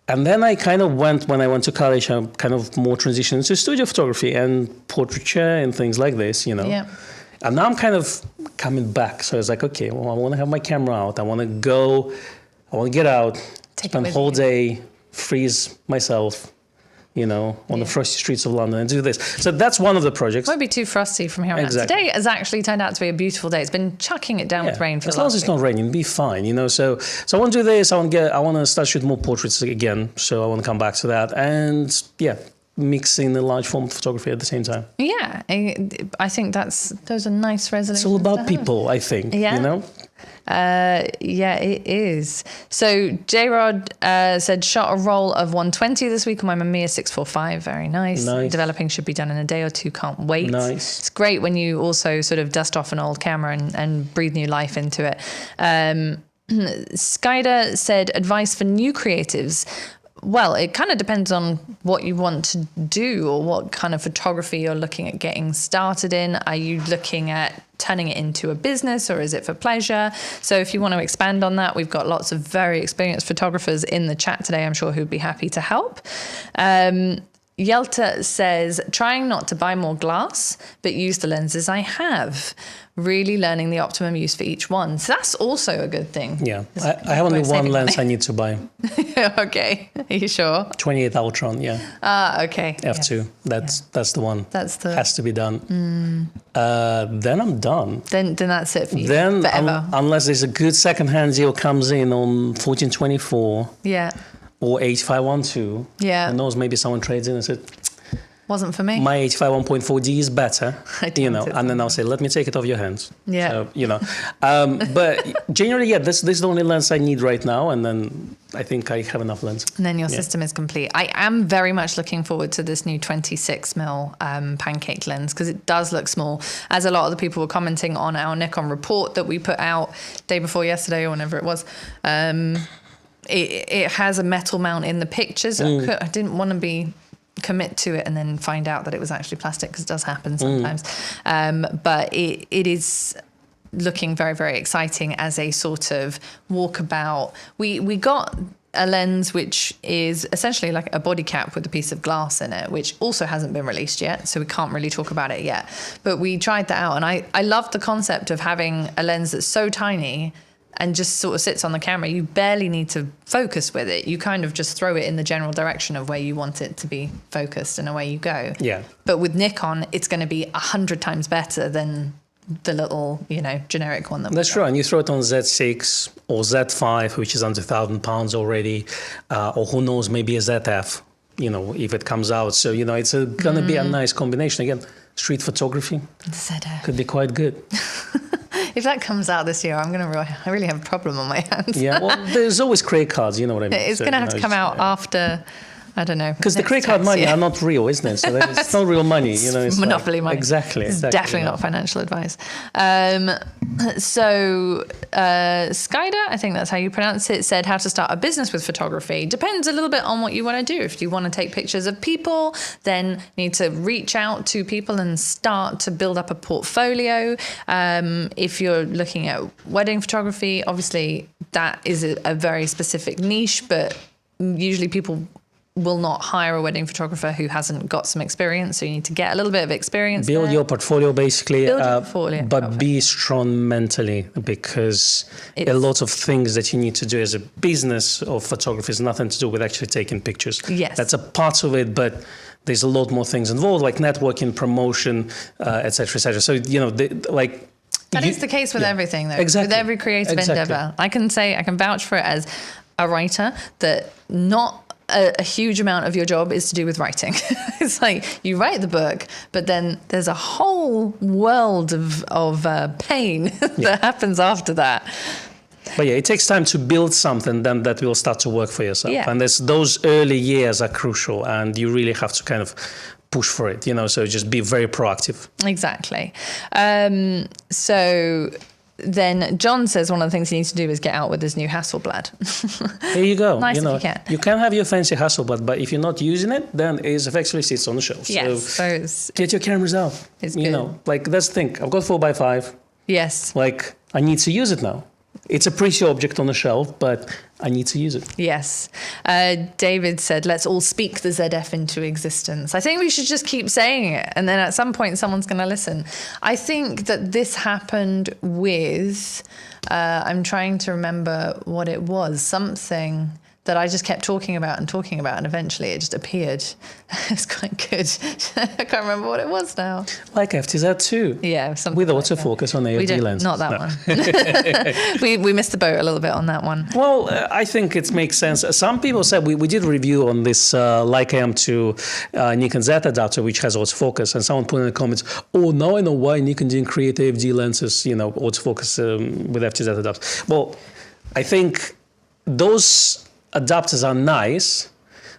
and then I kind of when I went to college, I kind of more transitioned into studio photography and portraiture and things like this, And now I'm kind of coming back. So it's like, okay, well, I want to have my camera out. I want to go. I want to get out, spend the whole day, freeze myself, on the frosty streets of London and do this. So that's one of the projects. It won't be too frosty from here on out. Today has actually turned out to be a beautiful day. It's been chucking it down with rain for as long as it's not raining, it'll be fine, So I want to do this. I want to start shooting more portraits again. So I want to come back to that. And mixing the large format photography at the same time. Yeah, I think those are nice resolutions. It's all about people, I think, it is. So J-Rod said, shot a roll of 120 this week on my Mamiya 645. Very nice. Developing should be done in a day or two. Can't wait. Nice. It's great when you also sort of dust off an old camera and breathe new life into it. Skyda said, advice for new creatives. Well, it kind of depends on what you want to do or what kind of photography you're looking at getting started in. Are you looking at turning it into a business, or is it for pleasure? So if you want to expand on that, we've got lots of very experienced photographers in the chat today, I'm sure, who'd be happy to help. Yelta says, trying not to buy more glass, but use the lenses I have. Really learning the optimum use for each one. So that's also a good thing. Yeah, I have only one lens I need to buy. Okay, are you sure? 28 Ultron, okay. F2, that's the one. Has to be done. Then I'm done. Then that's it for you. Then forever. Unless there's a good second-hand deal comes in on 1424. Yeah. Or 8512. Yeah. Who knows, maybe someone trades in and said, wasn't for me. My 85 1.4D is better, and then I'll say, let me take it off your hands. Yeah. So, but generally, this is the only lens I need right now, and then I think I have enough lens. And then your system is complete. I am very much looking forward to this new 26mm pancake lens, because it does look small. As a lot of the people were commenting on our Nikon report that we put out day before yesterday or whenever it was, it has a metal mount in the pictures. I didn't want to commit to it and then find out that it was actually plastic, because it does happen sometimes. But it is looking very, very exciting as a sort of walkabout. We got a lens which is essentially like a body cap with a piece of glass in it, which also hasn't been released yet, so we can't really talk about it yet. But we tried that out, and I love the concept of having a lens that's so tiny and just sort of sits on the camera. You barely need to focus with it. You kind of just throw it in the general direction of where you want it to be focused, and away you go. Yeah. But with Nikon, it's going to be 100 times better than the little, generic one. That's true. And you throw it on Z6 or Z5, which is under £1,000 already, or who knows, maybe a ZF, if it comes out. So, it's going to be a nice combination. Again, street photography ZF could be quite good. If that comes out this year, I really have a problem on my hands. Yeah, well, there's always credit cards, you know what I mean? It's going to have to come out after, I don't know. Because the credit card money are not real, isn't it? So it's not real money. It's monopoly money. Exactly. It's definitely not financial advice. So Skyda, I think that's how you pronounce it, said how to start a business with photography. Depends a little bit on what you want to do. If you want to take pictures of people, then you need to reach out to people and start to build up a portfolio. If you're looking at wedding photography, obviously that is a very specific niche, but usually people will not hire a wedding photographer who hasn't got some experience. So you need to get a little bit of experience. Build your portfolio, basically. Build your portfolio. But be strong mentally, because a lot of things that you need to do as a business of photography has nothing to do with actually taking pictures. Yes. That's a part of it, but there's a lot more things involved, like networking, promotion, et cetera, et cetera. So, That is the case with everything, though. Exactly. With every creative endeavor. I can vouch for it as a writer that not a huge amount of your job is to do with writing. It's like you write the book, but then there's a whole world of pain that happens after that. But yeah, it takes time to build something then that will start to work for yourself. Yeah. And those early years are crucial, and you really have to kind of push for it, so just be very proactive. Exactly. So then John says one of the things he needs to do is get out with his new Hasselblad. There you go. Nice if you can. You can have your fancy Hasselblad, but if you're not using it, then it effectively sits on the shelf. Yes. So get your cameras out. It's good. That's the thing. I've got 4x5. Yes. I need to use it now. It's a pretty object on the shelf, but I need to use it. Yes. David said, let's all speak the ZF into existence. I think we should just keep saying it, and then at some point someone's going to listen. I think that this happened with, I'm trying to remember what it was, something that I just kept talking about, and eventually it just appeared. It's quite good. I can't remember what it was now. Like FTZ2. Yeah, something with like autofocus on AFD lenses. Not that one. we missed the boat a little bit on that one. Well, I think it makes sense. Some people said we did a review on this Leica M2 Nikon Z adapter, which has autofocus, and someone put in the comments, "Oh, now I know why Nikon didn't create AFD lenses, autofocus with FTZ adapters." Well, I think those adapters are nice,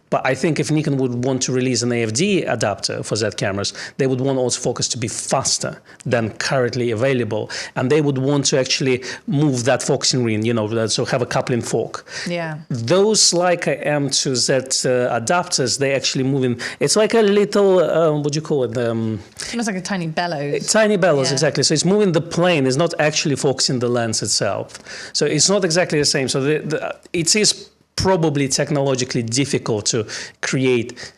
but I think if Nikon would want to release an AFD adapter for Z cameras, they would want autofocus to be faster than currently available, and they would want to actually move that focusing ring, so have a coupling fork. Yeah. Those Leica M2Z adapters, they actually move in. It's like a little, what do you call it? Almost like a tiny bellows. Tiny bellows, exactly. So it's moving the plane. It's not actually focusing the lens itself. So it's not exactly the same. So it is probably technologically difficult to create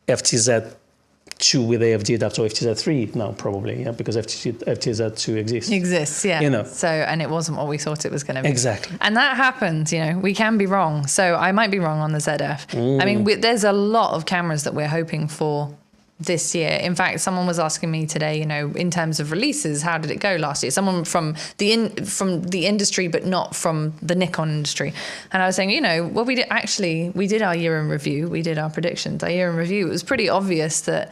FTZ2 with AFD adapter, or FTZ3 now probably, because FTZ2 exists. Exists, yeah. So, and it wasn't what we thought it was going to be. Exactly. And that happens, we can be wrong. So I might be wrong on the ZF. I mean, there's a lot of cameras that we're hoping for this year. In fact, someone was asking me today, in terms of releases, how did it go last year? Someone from the industry, but not from the Nikon industry. And I was saying, well, we did our year in review. We did our predictions. Our year in review, it was pretty obvious that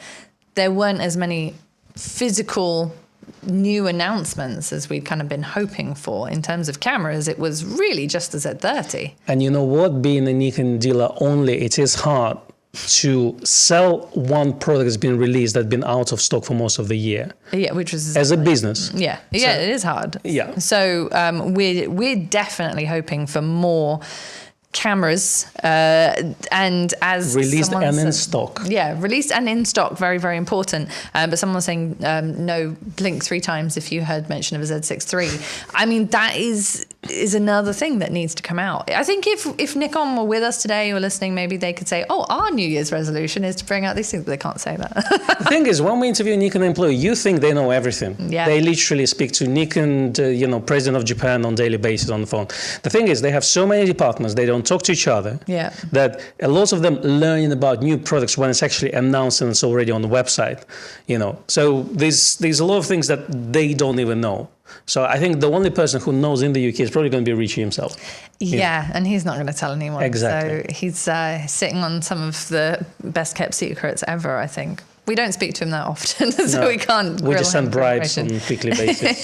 there weren't as many physical new announcements as we'd kind of been hoping for. In terms of cameras, it was really just the Z30. And you know what? Being a Nikon dealer only, it is hard to sell one product that's been released that's been out of stock for most of the year. Yeah, which was as a business. Yeah, it is hard. Yeah. So we're definitely hoping for more cameras, and as released and said, in stock. Yeah, released and in stock, very, very important. But someone was saying no, blink 3 times if you heard mention of a Z6 III. I mean, that is another thing that needs to come out. I think if Nikon were with us today or listening, maybe they could say, oh, our New Year's resolution is to bring out these things, but they can't say that. The thing is, when we interview a Nikon employee, you think they know everything. Yeah. They literally speak to Nikon, president of Japan on a daily basis on the phone. The thing is, they have so many departments, they don't talk to each other. Yeah. That a lot of them learning about new products when it's actually announced and it's already on the website. So there's a lot of things that they don't even know. So I think the only person who knows in the UK is probably going to be Richie himself. Yeah, and he's not going to tell anyone. Exactly. So he's sitting on some of the best kept secrets ever, I think. We don't speak to him that often, so we can't. We just send bribes on a weekly basis.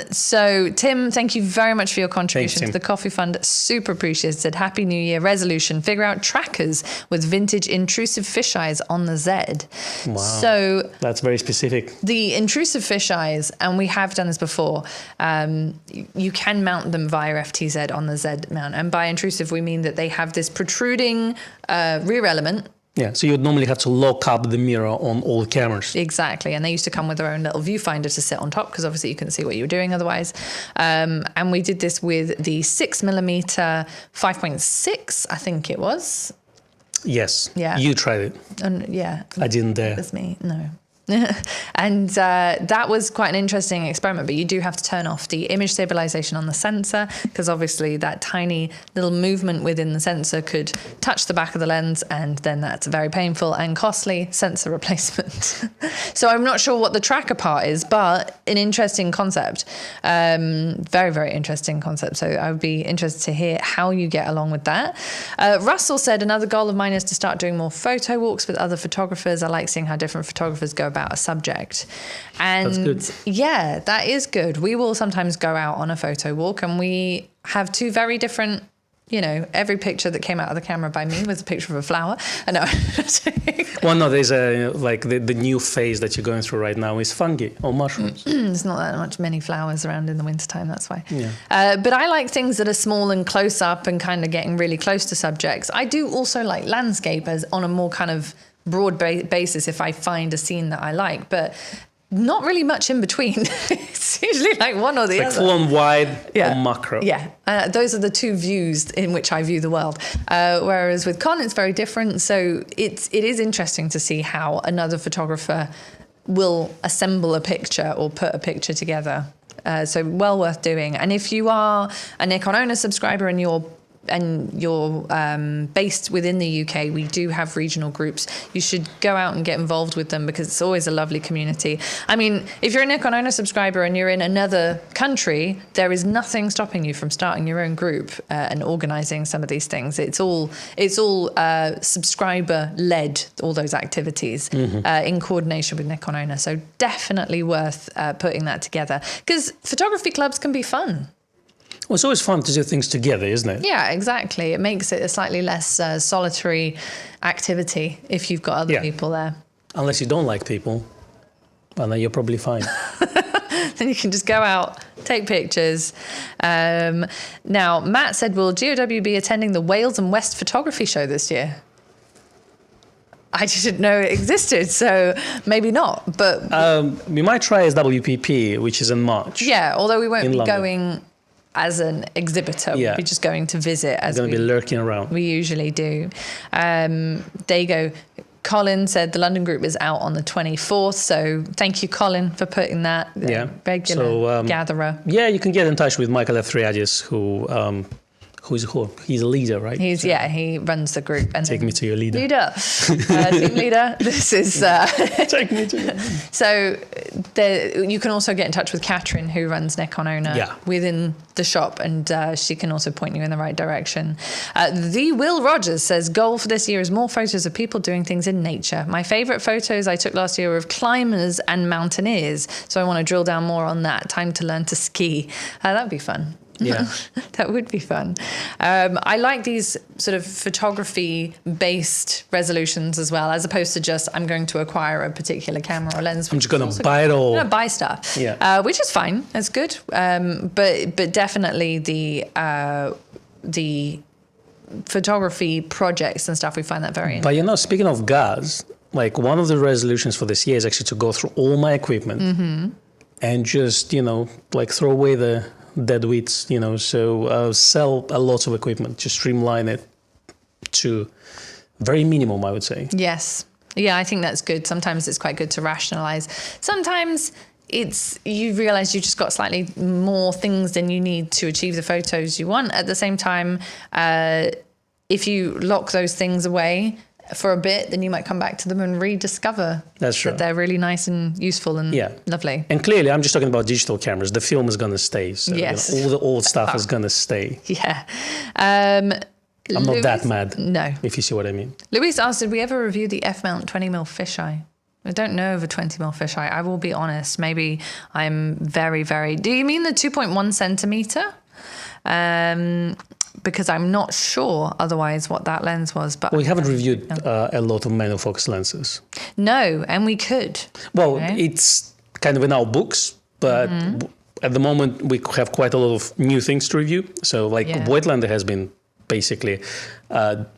So, Tim, thank you very much for your contribution Thanks, to the Coffee Fund. Super appreciated. Happy New Year resolution. Figure out trackers with vintage intrusive fisheyes on the Z. Wow. So that's very specific. The intrusive fisheyes, and we have done this before, you can mount them via FTZ on the Z mount. And by intrusive, we mean that they have this protruding rear element. Yeah, so you'd normally have to lock up the mirror on all cameras. Exactly, and they used to come with their own little viewfinder to sit on top because obviously you couldn't see what you were doing otherwise. And we did this with the 6mm 5.6, I think it was. Yes. Yeah. You tried it. And yeah, I didn't dare. it's me. No. And that was quite an interesting experiment, but you do have to turn off the image stabilization on the sensor, because obviously that tiny little movement within the sensor could touch the back of the lens, and then that's a very painful and costly sensor replacement. So I'm not sure what the tracker part is, but an interesting concept. Very, very interesting concept. So I would be interested to hear how you get along with that. Russell said, another goal of mine is to start doing more photo walks with other photographers. I like seeing how different photographers go about a subject. And That's good. yeah, that is good. We will sometimes go out on a photo walk, and we have two very different, you know, every picture that came out of the camera by me was a picture of a flower. I know. Well, no, there's the new phase that you're going through right now is fungi or mushrooms. There's not that many flowers around in the wintertime, that's why. Yeah. But I like things that are small and close up and kind of getting really close to subjects. I do also like landscape as on a more kind of broad basis if I find a scene that I like, but not really much in between. It's usually like one or the Like other. full on wide or macro. Yeah, those are the two views in which I view the world. Whereas with Con, it's very different. So it is interesting to see how another photographer will assemble a picture or put a picture together. So well worth doing. And if you are a Nikon owner subscriber and you're based within the UK, we do have regional groups. You should go out and get involved with them, because it's always a lovely community. I mean, if you're a Nikon owner subscriber and you're in another country, there is nothing stopping you from starting your own group and organizing some of these things. It's all subscriber led, all those activities in coordination with Nikon owner. So definitely worth putting that together, because photography clubs can be fun. Well, it's always fun to do things together, isn't it? Yeah, exactly. It makes it a slightly less solitary activity if you've got other people there. Unless you don't like people, well, then you're probably fine. Then you can just go out, take pictures. Now, Matt said, will GOW be attending the Wales and West Photography Show this year? I didn't know it existed, so maybe not. But we might try SWPP, which is in March. yeah, although we won't In be London. going as an exhibitor. Yeah. We'll be just going to visit as Going to be lurking around. we usually do. There you go. Colin said the London group is out on the 24th. So thank you, Colin, for putting that. Yeah. Regular So, gatherer. Yeah, you can get in touch with Michael Efthriadis, he's a leader, right? He runs the group. And Take me to your leader. Team leader. This is Take me to your leader. so. You can also get in touch with Catherine, who runs Nikon owner within the shop, and she can also point you in the right direction. The Will Rogers says, goal for this year is more photos of people doing things in nature. My favourite photos I took last year were of climbers and mountaineers, so I want to drill down more on that. Time to learn to ski. That'd be fun. Yeah. That would be fun. I like these sort of photography-based resolutions as well, as opposed to just I'm going to acquire a particular camera or lens. I'm just going to buy it all. I'm going to buy stuff, Yeah. which is fine. That's good. But definitely the photography projects and stuff, we find that very interesting. But speaking of gas, like one of the resolutions for this year is actually to go through all my equipment and just, like throw away the dead weights, so sell a lot of equipment, just streamline it to very minimum, I would say. Yes. Yeah, I think that's good. Sometimes it's quite good to rationalize. Sometimes you realize you've just got slightly more things than you need to achieve the photos you want. At the same time, if you lock those things away for a bit, then you might come back to them and rediscover That's true. that they're really nice and useful and lovely. And clearly, I'm just talking about digital cameras. The film is going to stay. So Yes. all the old stuff is going to stay. Yeah. I'm not that mad. No. If you see what I mean. Luis asked, did we ever review the F-mount 20mm fisheye? I don't know of a 20mm fisheye. I will be honest. Maybe I'm very, very... Do you mean the 2.1 centimetre? Because I'm not sure otherwise what that lens was. But We haven't reviewed a lot of manual focus lenses. No, and we could. Well, it's kind of in our books, but at the moment we have quite a lot of new things to review. So Voigtlander has been basically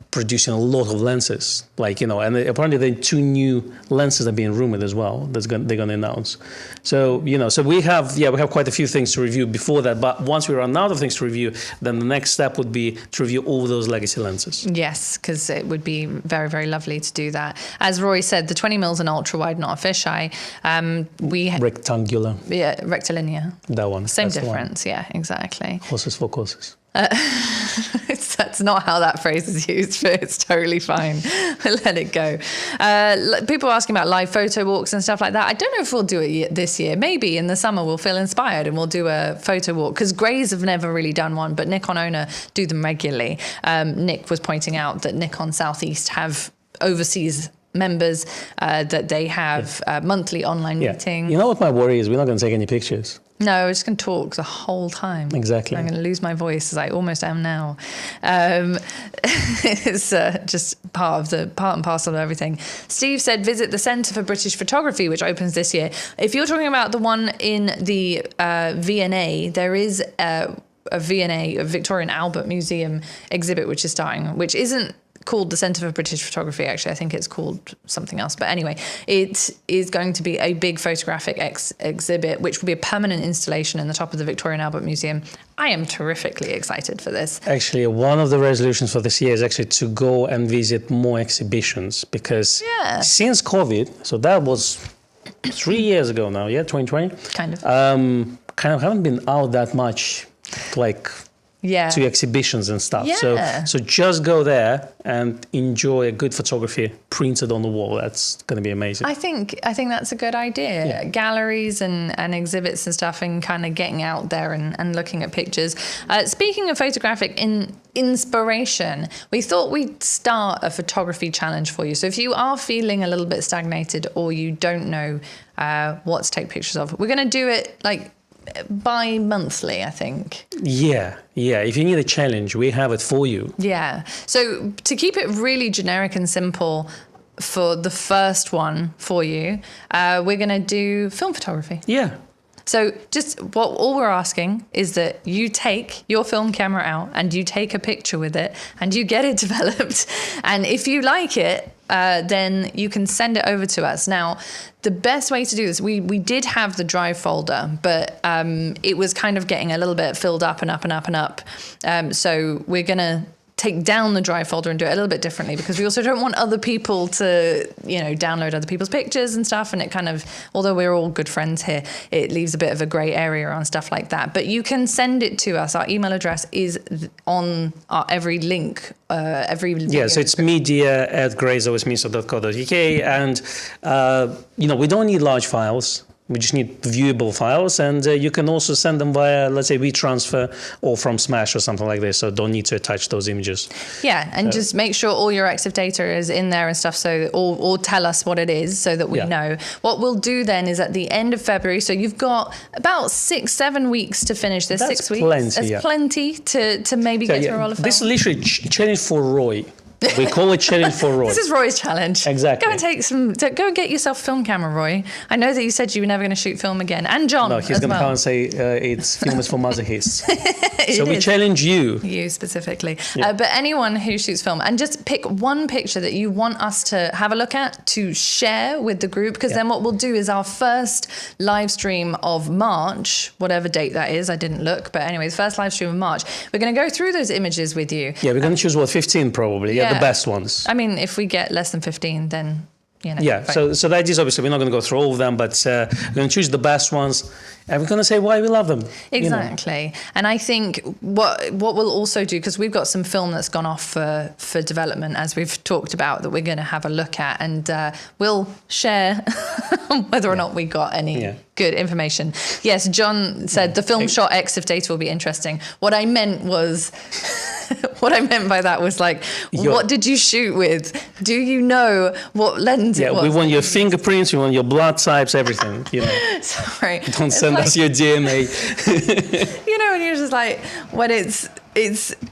producing a lot of lenses, like, you know, and apparently there are 2 new lenses that are being rumored as well they're going to announce. So, you know, so we have quite a few things to review before that, but once we run out of things to review, then the next step would be to review all those legacy lenses. Yes, because it would be very, very lovely to do that. As Roy said, the 20mm is an ultra wide, not a fisheye. Rectangular. Yeah, rectilinear. That one. Same difference. Yeah, exactly. Horses for courses. That's not how that phrase is used, but it's totally fine. Let it go. People are asking about live photo walks and stuff like that. I don't know if we'll do it this year. Maybe in the summer we'll feel inspired and we'll do a photo walk, because Greys have never really done one, but Nikon owner do them regularly. Nick was pointing out that Nikon Southeast have overseas members, that they have monthly online meetings. You know what my worry is? We're not going to take any pictures. No, we're just going to talk the whole time. Exactly. I'm going to lose my voice, as I almost am now. It's just part and parcel of everything. Steve said, visit the Centre for British Photography, which opens this year. If you're talking about the one in the V&A, there is a V&A, a Victorian Albert Museum exhibit, which is starting, which isn't called the Centre for British Photography. Actually, I think it's called something else. But anyway, it is going to be a big photographic exhibit, which will be a permanent installation in the top of the Victorian Albert Museum. I am terrifically excited for this. Actually, one of the resolutions for this year is actually to go and visit more exhibitions, because since COVID, so that was 3 years ago now, 2020? Kind of haven't been out that much, like... to exhibitions and stuff. So just go there and enjoy a good photography printed on the wall. That's going to be amazing. I think that's a good idea. Yeah. Galleries and exhibits and stuff, and kind of getting out there and looking at pictures. Speaking of photographic inspiration, we thought we'd start a photography challenge for you. So if you are feeling a little bit stagnated, or you don't know what to take pictures of, we're going to do it like bi-monthly, I think. Yeah. If you need a challenge, we have it for you. Yeah. So to keep it really generic and simple for the first one for you, we're going to do film photography. Yeah. So just all we're asking is that you take your film camera out and you take a picture with it and you get it developed. And if you like it, then you can send it over to us. Now, the best way to do this, we did have the drive folder, but it was kind of getting a little bit filled up and up and up and up. So we're going to take down the drive folder and do it a little bit differently, because we also don't want other people to, download other people's pictures and stuff. And it kind of, although we're all good friends here, it leaves a bit of a grey area on stuff like that. But you can send it to us. Our email address is on every link, every video. Yeah, so it's media@greysoismiso.co.uk. And, we don't need large files. We just need viewable files, and you can also send them via, let's say, WeTransfer or from Smash or something like this, so don't need to attach those images. Yeah, and just make sure all your EXIF data is in there and stuff, so or tell us what it is so that we know. What we'll do then is at the end of February, so you've got about 6-7 weeks to finish this. That's 6 weeks. Plenty, That's plenty to maybe get to a roll of film. This is literally challenge for Roy. We call it challenge for Roy. This is Roy's challenge. Exactly. Go and get yourself a film camera, Roy. I know that you said you were never going to shoot film again. And John. No, he's going to come and say it's film is for masochists. So we challenge you. You specifically. Yeah. But anyone who shoots film, and just pick one picture that you want us to have a look at, to share with the group, because then what we'll do is our first live stream of March, whatever date that is, I didn't look, but anyway, the first live stream of March, we're going to go through those images with you. Yeah, we're going to choose 15 probably. Yeah, the best ones. I mean, if we get less than 15, then, so the idea is, obviously, we're not going to go through all of them, but we're going to choose the best ones, and we're going to say why we love them. Exactly. And I think what we'll also do, because we've got some film that's gone off for development, as we've talked about, that we're going to have a look at, and we'll share whether or not we got any good information. Yes, John said the film shot EXIF data will be interesting. What I meant by that was like, what did you shoot with? Do you know what lens it was? We want your fingerprints, we want your blood types, everything. Sorry. Don't send us your DNA. And you're just like, when it's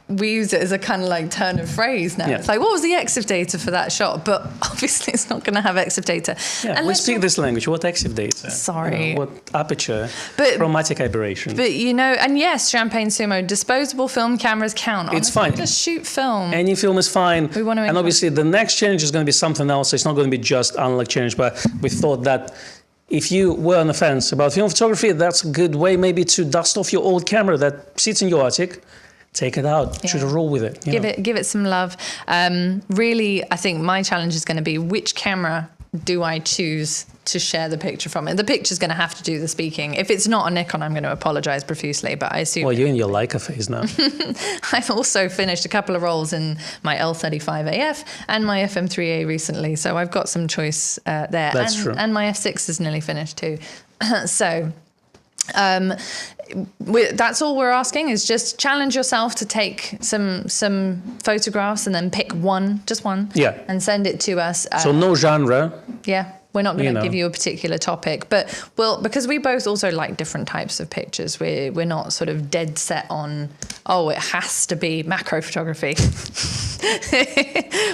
we use it as a kind of like turn of phrase now. Yeah. It's like, what was the EXIF data for that shot? But obviously it's not going to have EXIF data. Yeah, And we let's speak talk- this language. What EXIF data? Sorry. What aperture? But- chromatic aberration. But you know, and yes, Champagne Sumo, disposable film cameras count. It's Honestly, fine. Just shoot film. Any film is fine. We want to and obviously the next challenge is going to be something else. It's not going to be just unlock challenge, but we thought that if you were on the fence about film photography, that's a good way maybe to dust off your old camera that sits in your attic. Take it out. Yeah. Should roll with it. Give it some love. Really, I think my challenge is going to be which camera do I choose to share the picture from? And the picture's going to have to do the speaking. If it's not a Nikon, I'm going to apologize profusely, but I assume... Well, you're in your Leica phase now. I've also finished a couple of rolls in my L35AF and my FM3A recently, so I've got some choice there. That's true. And my F6 is nearly finished too. So... that's all we're asking is just challenge yourself to take some photographs and then pick just one, Yeah. and send it to us. So no genre. Yeah, we're not going You to know. give you a particular topic, but because we both also like different types of pictures. We're not sort of dead set on, oh, it has to be macro photography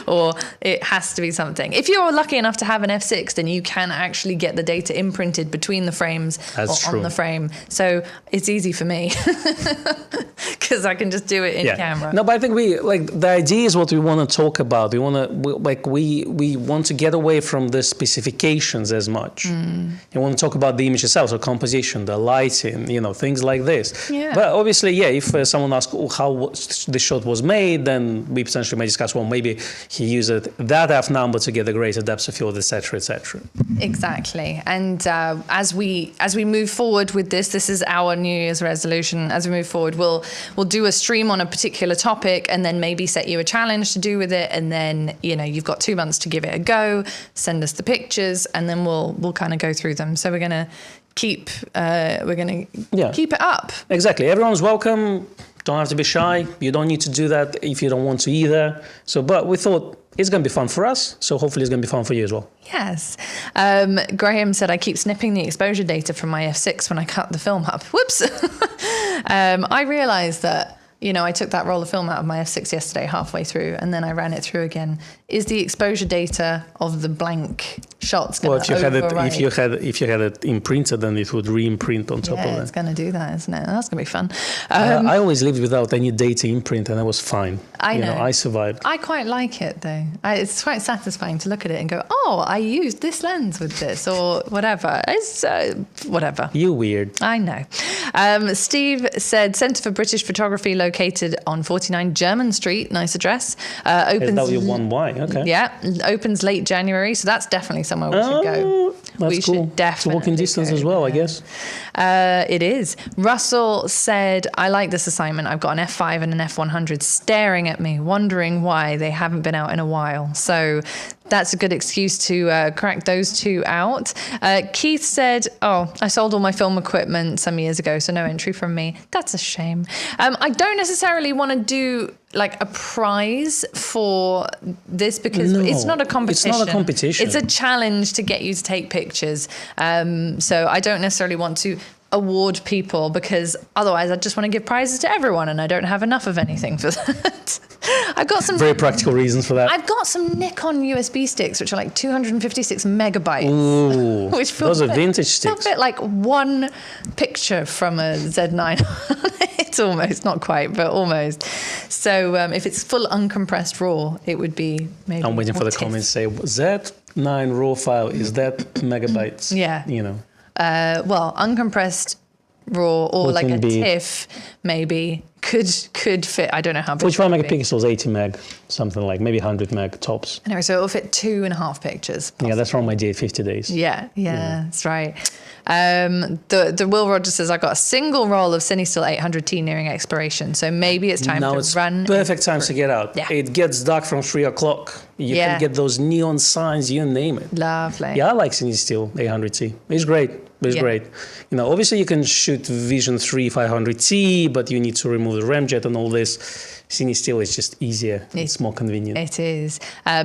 or it has to be something. If you're lucky enough to have an F6, then you can actually get the data imprinted between the frames That's or true. on the frame. So it's easy for me because I can just do it in camera. No, but I think the idea is what we want to talk about. We want to we want to get away from the specifications as much. We want to talk about the image itself, so composition, the lighting, things like this. Yeah. But obviously, if someone asks how the shot was made, then we potentially may discuss. Well, maybe he used that F number to get a greater depth of field, etc., etc. Exactly. And as we move forward with this is our New Year's resolution. As we move forward, we'll do a stream on a particular topic and then maybe set you a challenge to do with it. And then, you've got 2 months to give it a go, send us the pictures, and then we'll kind of go through them. So we're going to keep it up. Exactly. Everyone's welcome. Don't have to be shy. You don't need to do that if you don't want to either. So, but we thought it's going to be fun for us. So hopefully it's going to be fun for you as well. Yes. Graham said, I keep snipping the exposure data from my F6 when I cut the film up. Whoops. I realized that, I took that roll of film out of my F6 yesterday halfway through, and then I ran it through again. Is the exposure data of the blank shots going to override? if you had it imprinted, then it would re-imprint on top of Yeah, that. it's going to do that, isn't it? That's going to be fun. I always lived without any data imprint, and I was fine. I know. I survived. I quite like it, though. It's quite satisfying to look at it and go, oh, I used this lens with this, or whatever. It's whatever. You weird. I know. Steve said, Centre for British Photography located on 49 German Street. Nice address. Opens SW1Y, okay. Yeah, opens late January, so that's definitely somewhere we should go. That's We cool. should definitely It's walking distance go as well, I there. guess. It is. Russell said, I like this assignment. I've got an F5 and an F100 staring at me, wondering why they haven't been out in a while. So that's a good excuse to crack those two out. Keith said, I sold all my film equipment some years ago, so no entry from me. That's a shame. I don't necessarily want to do like a prize for this because No, it's not a competition. it's not a competition. It's a challenge to get you to take pictures. So I don't necessarily want to award people because otherwise I just want to give prizes to everyone and I don't have enough of anything for that. I've got some Very practical reasons for that. I've got some Nikon USB sticks which are like 256 megabytes. Ooh, Which feel those a are bit- vintage feel a sticks. bit like one picture from a Z9. It's almost, not quite, but almost. So if it's full uncompressed RAW, it would be maybe. I'm waiting for the TIFF. comments say Z9 raw file, is that megabytes? Yeah. Well, uncompressed RAW or What like a can be- TIFF maybe could fit. I don't know how big. Which one it would be. megapixels? 80 meg, something like maybe 100 meg tops. Anyway, so it'll fit 2.5 pictures. Yeah, that's from my J50 days. Yeah, that's right. The Will Rogers says, I got a single roll of CineStill 800T nearing expiration, so maybe it's time Now to it's run. perfect time to get out. Yeah. It gets dark from 3 o'clock. You Yeah. can get those neon signs, you name it. Lovely. Yeah, I like CineStill 800T. It's great. It's Yeah. great. You know, obviously you can shoot Vision 3 500T, but you need to remove the ramjet and all this. Cine Still is just easier. It's more convenient. It is.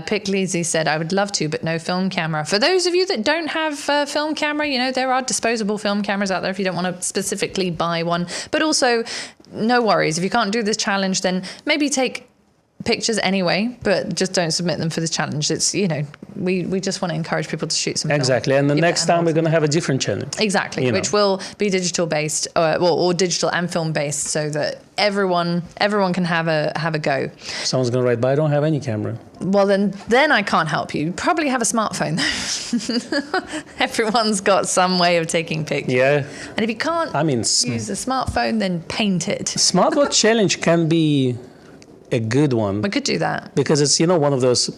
Pick Lizzie said, I would love to, but no film camera. For those of you that don't have a film camera, you know, there are disposable film cameras out there if you don't want to specifically buy one. But also, no worries. If you can't do this challenge, then maybe take pictures anyway, but just don't submit them for this challenge. It's, you know, we just want to encourage people to shoot some film. Exactly. And the Give next it time animals. we're going to have a different challenge. Exactly, You know. which will be digital based, or digital and film based, so that everyone can have a go. Someone's going to write, but I don't have any camera. Well, then I can't help you. You probably have a smartphone though. Everyone's got some way of taking pictures. Yeah. And if you can't I mean, use a smartphone, then paint it. Smartwatch challenge can be a good one. We could do that. Because it's, you know, one of those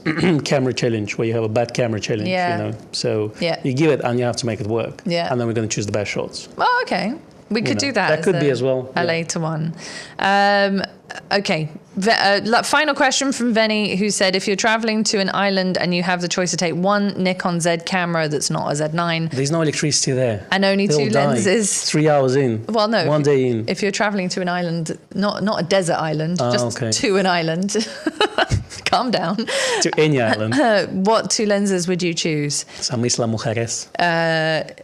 camera challenge where you have a bad camera challenge, Yeah. you know. So Yeah. you give it and you have to make it work. Yeah. And then we're going to choose the best shots. Oh, okay. We could know, do that. that could be as well, A yeah. later one. Okay. Final question from Venny, who said, if you're traveling to an island and you have the choice to take one Nikon Z camera that's not a Z9 There's no electricity there. and only They'll two die. lenses. 3 hours in. Well, no. One day in. If you're traveling to an island, not a desert island, just okay. to an island. Calm down. To any island. What two lenses would you choose? Some Isla Mujeres. I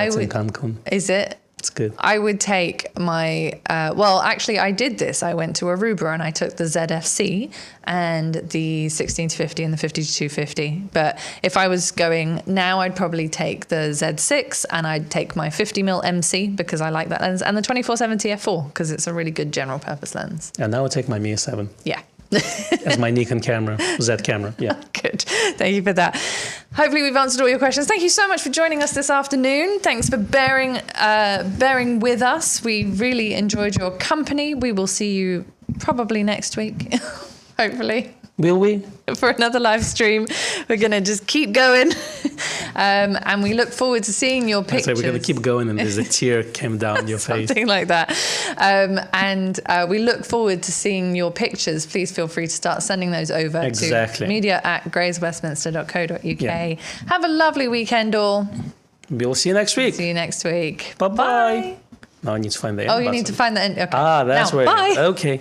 That's in would. Cancun. Is it? It's good. I would take my, well, actually, I did this. I went to Aruba and I took the ZFC and the 16 to 50 and the 50 to 250. But if I was going now, I'd probably take the Z6 and I'd take my 50mm MC because I like that lens, and the 2470 f4 because it's a really good general purpose lens. And now I take my Mia 7 Yeah. as my Nikon camera, Z camera. Yeah. Good. Thank you for that. Hopefully we've answered all your questions. Thank you so much for joining us this afternoon. Thanks for bearing with us. We really enjoyed your company. We will see you probably next week, hopefully, Will we? for another live stream. We're going to just keep going. And we look forward to seeing your I pictures. say we're going to keep going and there's a tear came down your face. Something like that. And we look forward to seeing your pictures. Please feel free to start sending those over Exactly. to media@grayswestminster.co.uk. Yeah. Have a lovely weekend, all. We'll see you next week. See you next week. Bye-bye. Now I need to find the end Oh, you button. need to find the end. Okay. Ah, that's Now, where. bye. Okay.